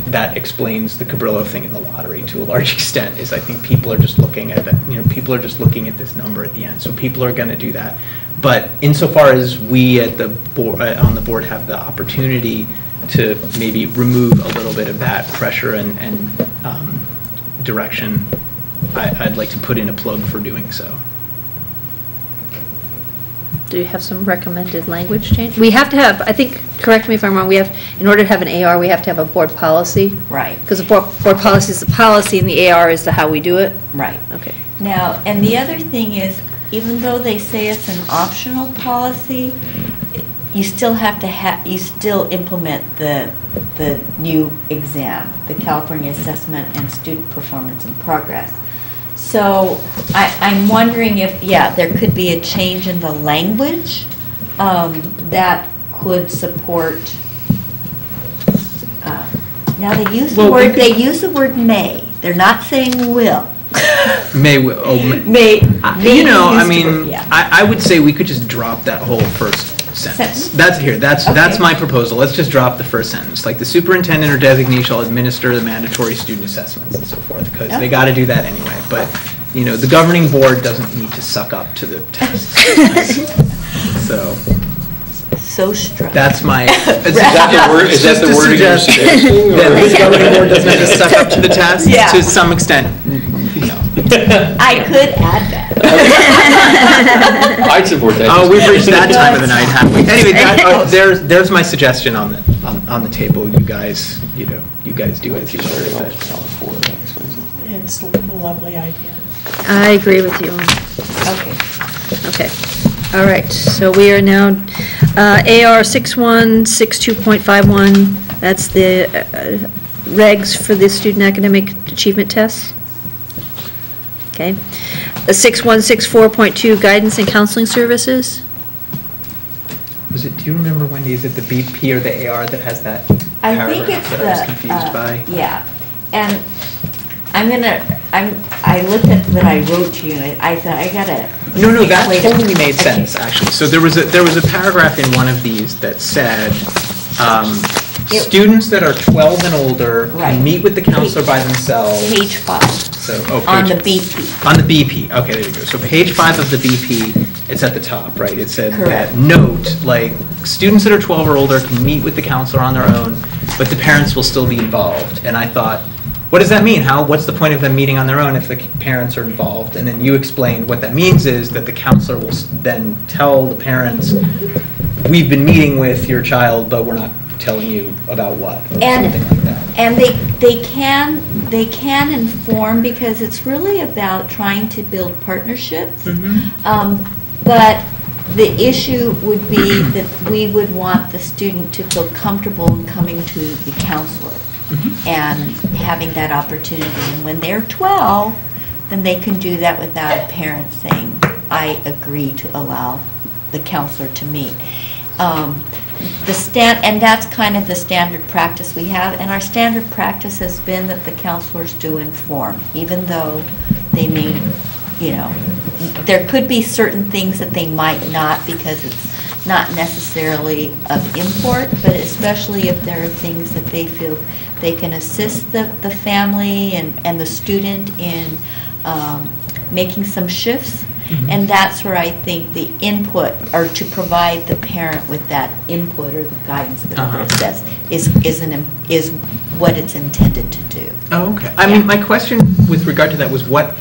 that explains the Cabrillo thing in the lottery to a large extent. Is I think people are just looking at that. People are just looking at this number at the end. So people are going to do that. But insofar as we at the board, on the board, have the opportunity to maybe remove a little bit of that pressure and direction, I'd like to put in a plug for doing so. Do you have some recommended language change? We have to have, I think, correct me if I'm wrong, in order to have an AR, we have to have a board policy? Right. Because the board policy is the policy and the AR is the how we do it? Right. Okay. Now, and the other thing is, even though they say it's an optional policy, you still have to you still implement the new exam, the California Assessment and Student Performance and Progress. So I'm wondering if, there could be a change in the language that could support. Now they use the word. They use the word may. They're not saying will. May. May. I would say we could just drop that whole first sentence. That's my proposal. Let's just drop the first sentence. Like the superintendent or designee shall administer the mandatory student assessments and so forth, because they got to do that anyway. But the governing board doesn't need to suck up to the test. So struck. That's my. Is that the word you're suggesting? That the governing board doesn't have to suck up to the test to some extent. No. I could add that. I'd support that. Oh, we've reached that time of the night, haven't we? Anyway, there's my suggestion on the table. You guys do as you wish. It's a lovely idea. I agree with you. Okay. Okay. All right, so we are now, AR 6162.51, that's the regs for the student academic achievement tests. Okay. 6164.2, guidance and counseling services. Do you remember, Wendy, is it the BP or the AR that has that I paragraph think it's that I was confused by? Yeah, and I looked at what I wrote to you, and I thought, I gotta. No, that totally made sense, actually. So there was a paragraph in one of these that said, students that are 12 and older can meet with the counselor by themselves. Page 5. On the BP. On the BP, okay, there you go. So page 5 of the BP, it's at the top, right? It said that note, like, students that are 12 or older can meet with the counselor on their own, but the parents will still be involved. And I thought, what does that mean? What's the point of them meeting on their own if the parents are involved? And then you explained what that means is that the counselor will then tell the parents, we've been meeting with your child, but we're not telling you about what, or something like that. And they can inform, because it's really about trying to build partnerships. But the issue would be that we would want the student to feel comfortable in coming to the counselor and having that opportunity. And when they're 12, then they can do that without a parent saying, I agree to allow the counselor to meet. And that's kind of the standard practice we have, and our standard practice has been that the counselors do inform, even though they may, there could be certain things that they might not, because it's not necessarily of import, but especially if there are things that they feel they can assist the family and the student in making some shifts. And that's where I think the input, or to provide the parent with that input or the guidance, whatever it says, is what it's intended to do. Oh, okay. I mean, my question with regard to that was what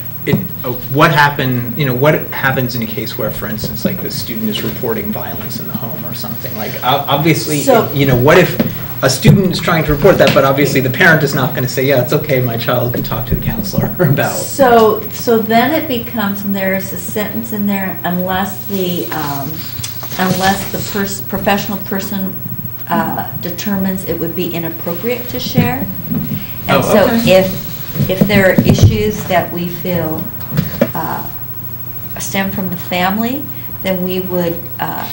happens in a case where, for instance, like the student is reporting violence in the home or something? Like, obviously, what if a student is trying to report that, but obviously the parent is not going to say, yeah, it's okay, my child can talk to the counselor about. So then it becomes, and there's a sentence in there, unless the professional person determines it would be inappropriate to share. And so if there are issues that we feel stem from the family, then we would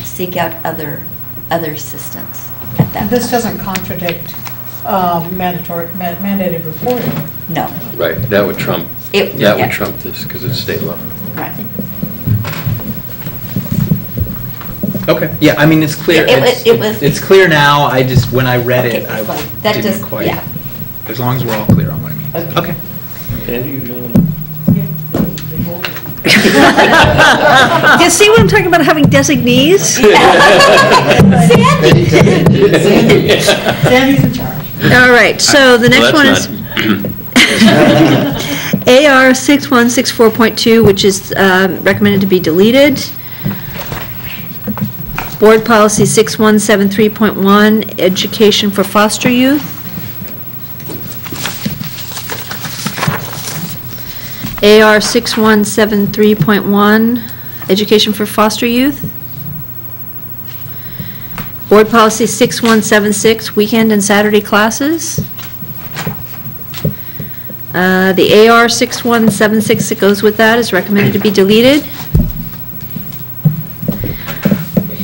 seek out other assistance. This doesn't contradict mandated reporting. No. Right, that would trump this, because it's state law. Right. Okay. Yeah, I mean, it's clear. It's clear now. I just, when I read it, I didn't quite. Yeah. As long as we're all clear on what it means. Okay. Andy, you know? You see what I'm talking about, having designees? Sandy's in charge. All right, so the next one is AR 6164.2, which is recommended to be deleted. Board Policy 6173.1, Education for Foster Youth. AR 6173.1, Education for Foster Youth. Board Policy 6176, Weekend and Saturday Classes. The AR 6176 that goes with that is recommended to be deleted.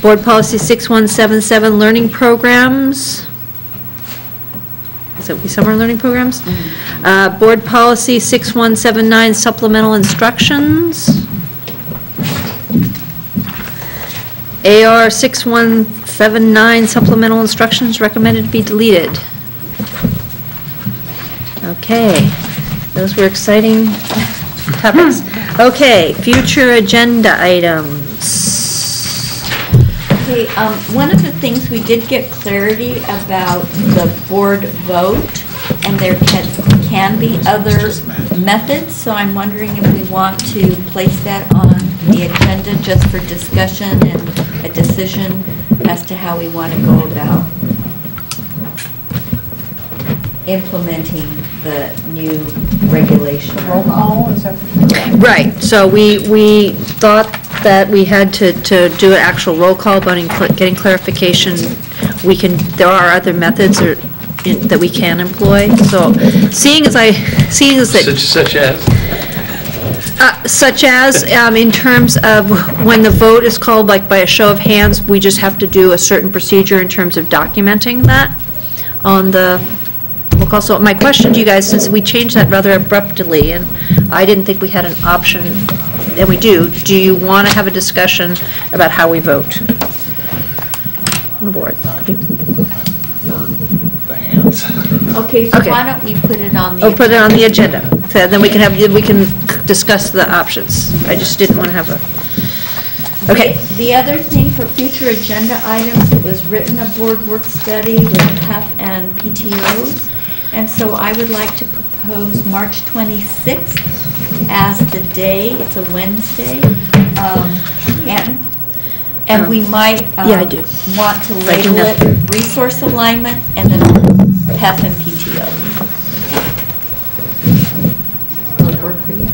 Board Policy 6177, Learning Programs. Is that summer learning programs? Board Policy 6179, Supplemental Instructions. AR 6179, Supplemental Instructions, recommended to be deleted. Okay, those were exciting topics. Okay, future agenda items. Okay, one of the things we did get clarity about the board vote, and there can be other methods, so I'm wondering if we want to place that on the agenda just for discussion and a decision as to how we want to go about implementing the new regulation. Roll call, is that? Right, so we thought that we had to do an actual roll call, but in getting clarification, there are other methods that we can employ, so seeing as that. Such as, in terms of when the vote is called, like by a show of hands, we just have to do a certain procedure in terms of documenting that on the roll call. So my question to you guys, since we changed that rather abruptly, and I didn't think we had an option, and we do you want to have a discussion about how we vote on the board? Okay, so why don't we put it on the put it on the agenda, so then we can discuss the options. I just didn't want to have a, okay. The other thing for future agenda items, it was written a board work study with PEF and PTOs, and so I would like to propose March 26th as the day. It's a Wednesday, and we might yeah, I do. Want to label it resource alignment and then PEF and PTO. Will it work for you?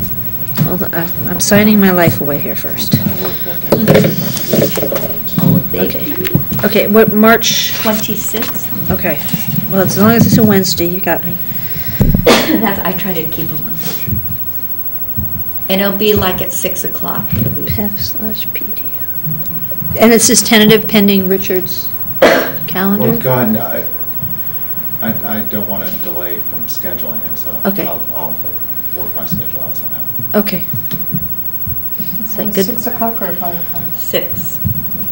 Hold on, I'm signing my life away here first. Okay, what, March? 26th. Okay, well, as long as it's a Wednesday, you got me. I try to keep them on. And it'll be like at 6 o'clock. PEF/PTO. And it's just tentative pending Richard's calendar? Well, go ahead, I don't want to delay from scheduling it, so Okay. I'll work my schedule out somehow. Okay. Is that good? 6 o'clock or 5 o'clock? 6.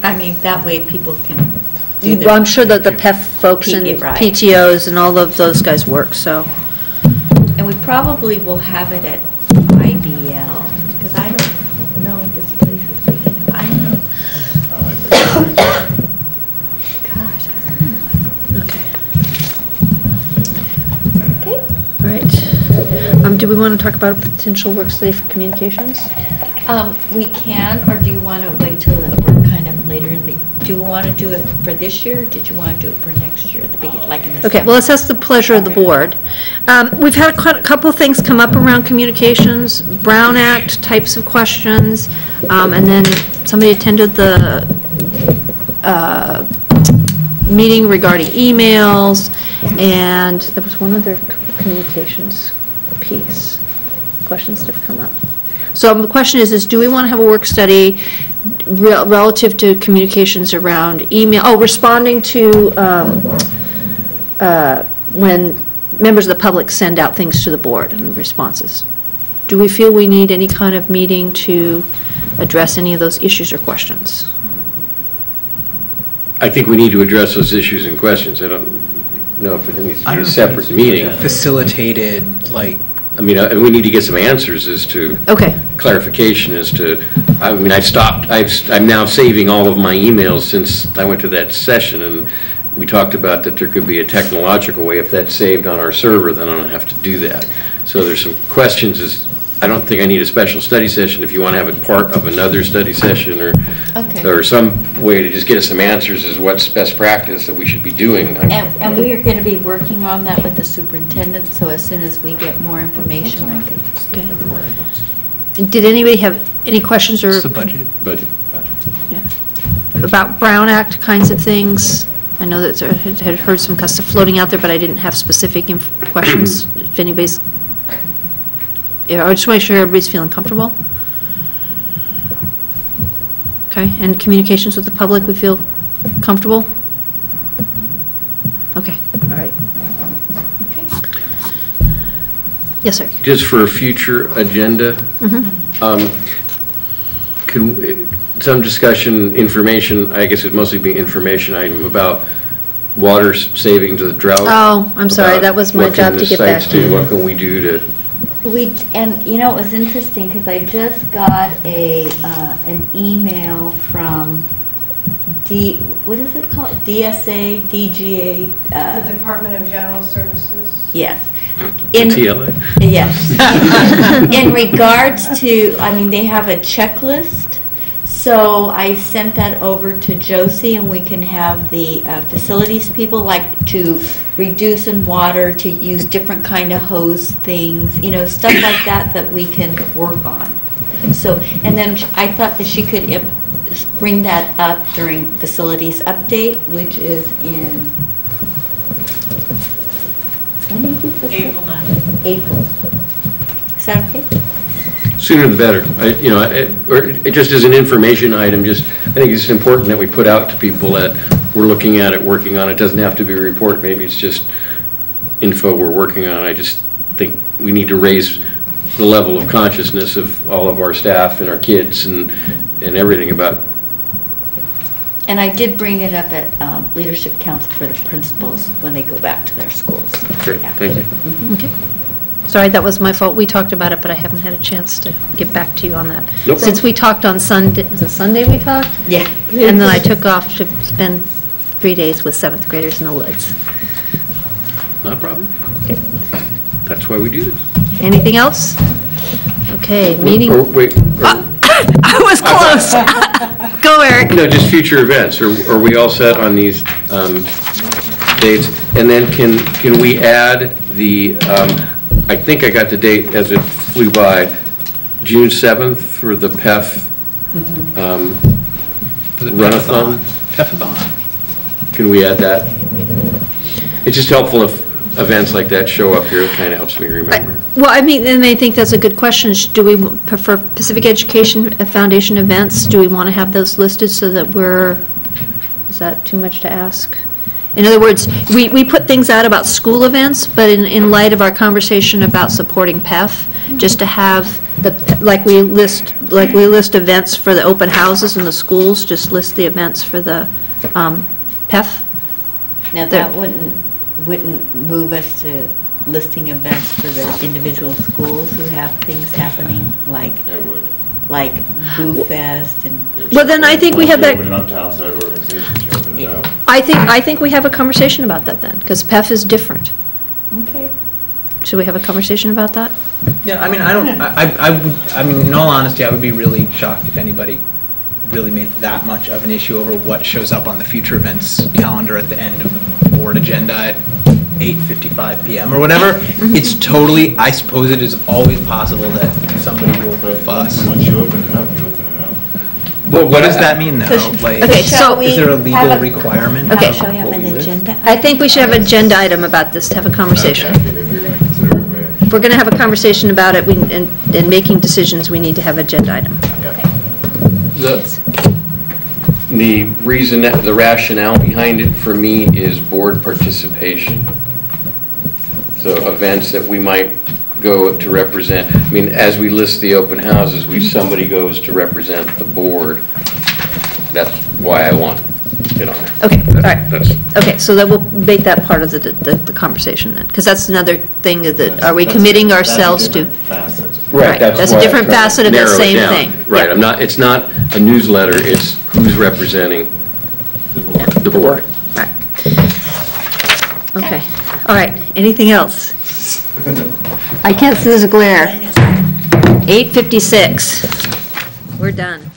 I mean, that way people can do Well, I'm sure that the PEF folks and Right. PTOs and all of those guys work, so. And we probably will have it at IBL, because I don't know if this place is big enough. I don't know. Gosh. Okay. All right. Do we want to talk about a potential work study for communications? We can, or do you want to wait till we're kind of later in the, do you want to do it for this year, or did you want to do it for next year, at the beginning, like in the Okay, summer? well, let's ask the pleasure of the board. We've had a couple of things come up around communications, Brown Act types of questions, and then somebody attended the meeting regarding emails, and there was one other communications piece, questions that have come up. So the question is do we want to have a work study relative to communications around email, responding to when members of the public send out things to the board and responses? Do we feel we need any kind of meeting to address any of those issues or questions? I think we need to address those issues and questions. I don't know if it needs to be a separate meeting. Facilitated, like. I mean, and we need to get some answers as to. Okay. Clarification as to, I mean, I'm now saving all of my emails since I went to that session, and we talked about that there could be a technological way, if that's saved on our server, then I don't have to do that. So there's some questions, I don't think I need a special study session if you want to have it part of another study session, or some way to just get us some answers as what's best practice that we should be doing. And we are going to be working on that with the superintendent, so as soon as we get more information, I can. Okay. Did anybody have any questions or? It's the budget. Yeah. About Brown Act kinds of things? I know that I had heard some stuff floating out there, but I didn't have specific questions. If anybody's, I just want to make sure everybody's feeling comfortable. Okay, and communications with the public, we feel comfortable? Okay, all right. Yes, sir. Just for a future agenda, some discussion, information, I guess it'd mostly be information item about water saving to the drought. Oh, I'm sorry, that was my job to get back to. What can we do to? And you know, it was interesting because I just got an email from what is it called? DSA, DGA? The Department of General Services? Yes. In- TLA? Yes. In regards to, I mean, they have a checklist, so I sent that over to Josie, and we can have the facilities people, like to reduce in water, to use different kind of hose things, stuff like that that we can work on. So, and then I thought that she could bring that up during facilities update, which is in, when do you do facilities? April 9th. April. Is that okay? Sooner the better. Or it just as an information item, I think it's important that we put out to people that we're looking at it, working on it. It doesn't have to be a report, maybe it's just info we're working on. I just think we need to raise the level of consciousness of all of our staff and our kids and everything about. And I did bring it up at Leadership Council for the principals when they go back to their schools. Great, thank you. Okay. Sorry, that was my fault. We talked about it, but I haven't had a chance to get back to you on that. No problem. Since we talked on Sunday, was it Sunday we talked? Yeah. And then I took off to spend 3 days with 7th graders in the woods. Not a problem. Okay. That's why we do this. Anything else? Okay, meeting. Wait. I was close. Go, Eric. No, just future events. Are we all set on these dates? And then can we add the, I think I got the date as it flew by, June 7th for the PEF Run-a-thon? PEF-a-thon. Can we add that? It's just helpful if events like that show up here. It kind of helps me remember. Well, I mean, and I think that's a good question. Do we prefer Pacific Education Foundation events? Do we want to have those listed so that is that too much to ask? In other words, we put things out about school events, but in light of our conversation about supporting PEF, just to have like we list events for the open houses in the schools, just list the events for the PEF. Now, that wouldn't move us to listing events for the individual schools who have things happening, like Boo Fest and. Well, then I think we have that. Open it up to outside organizations, you open it up. I think we have a conversation about that then, because PEF is different. Okay. Should we have a conversation about that? Yeah, I mean, I mean, in all honesty, I would be really shocked if anybody really made that much of an issue over what shows up on the future events calendar at the end of the board agenda at 8:55 p.m. or whatever. It's totally, I suppose it is always possible that somebody will fuss. Once you open it up, you open it up. Well, what does that mean though? Like, Okay, so is there a legal requirement? Okay. Shall we have an agenda? I think we should have an agenda item about this to have a conversation. Okay, if you're going to consider it, but If we're going to have a conversation about it and making decisions, we need to have an agenda item. The reason, the rationale behind it for me is board participation. So events that we might go to represent, I mean, as we list the open houses, somebody goes to represent the board. That's why I want it on there. Okay, all right. That's. Okay, so that we'll make that part of the conversation then, because that's another thing that, are we committing ourselves to? Right, that's a different facet of the same thing. Right, it's not a newsletter, it's who's representing the board. Right. Okay, all right, anything else? I can't see this glare. 8:56, we're done.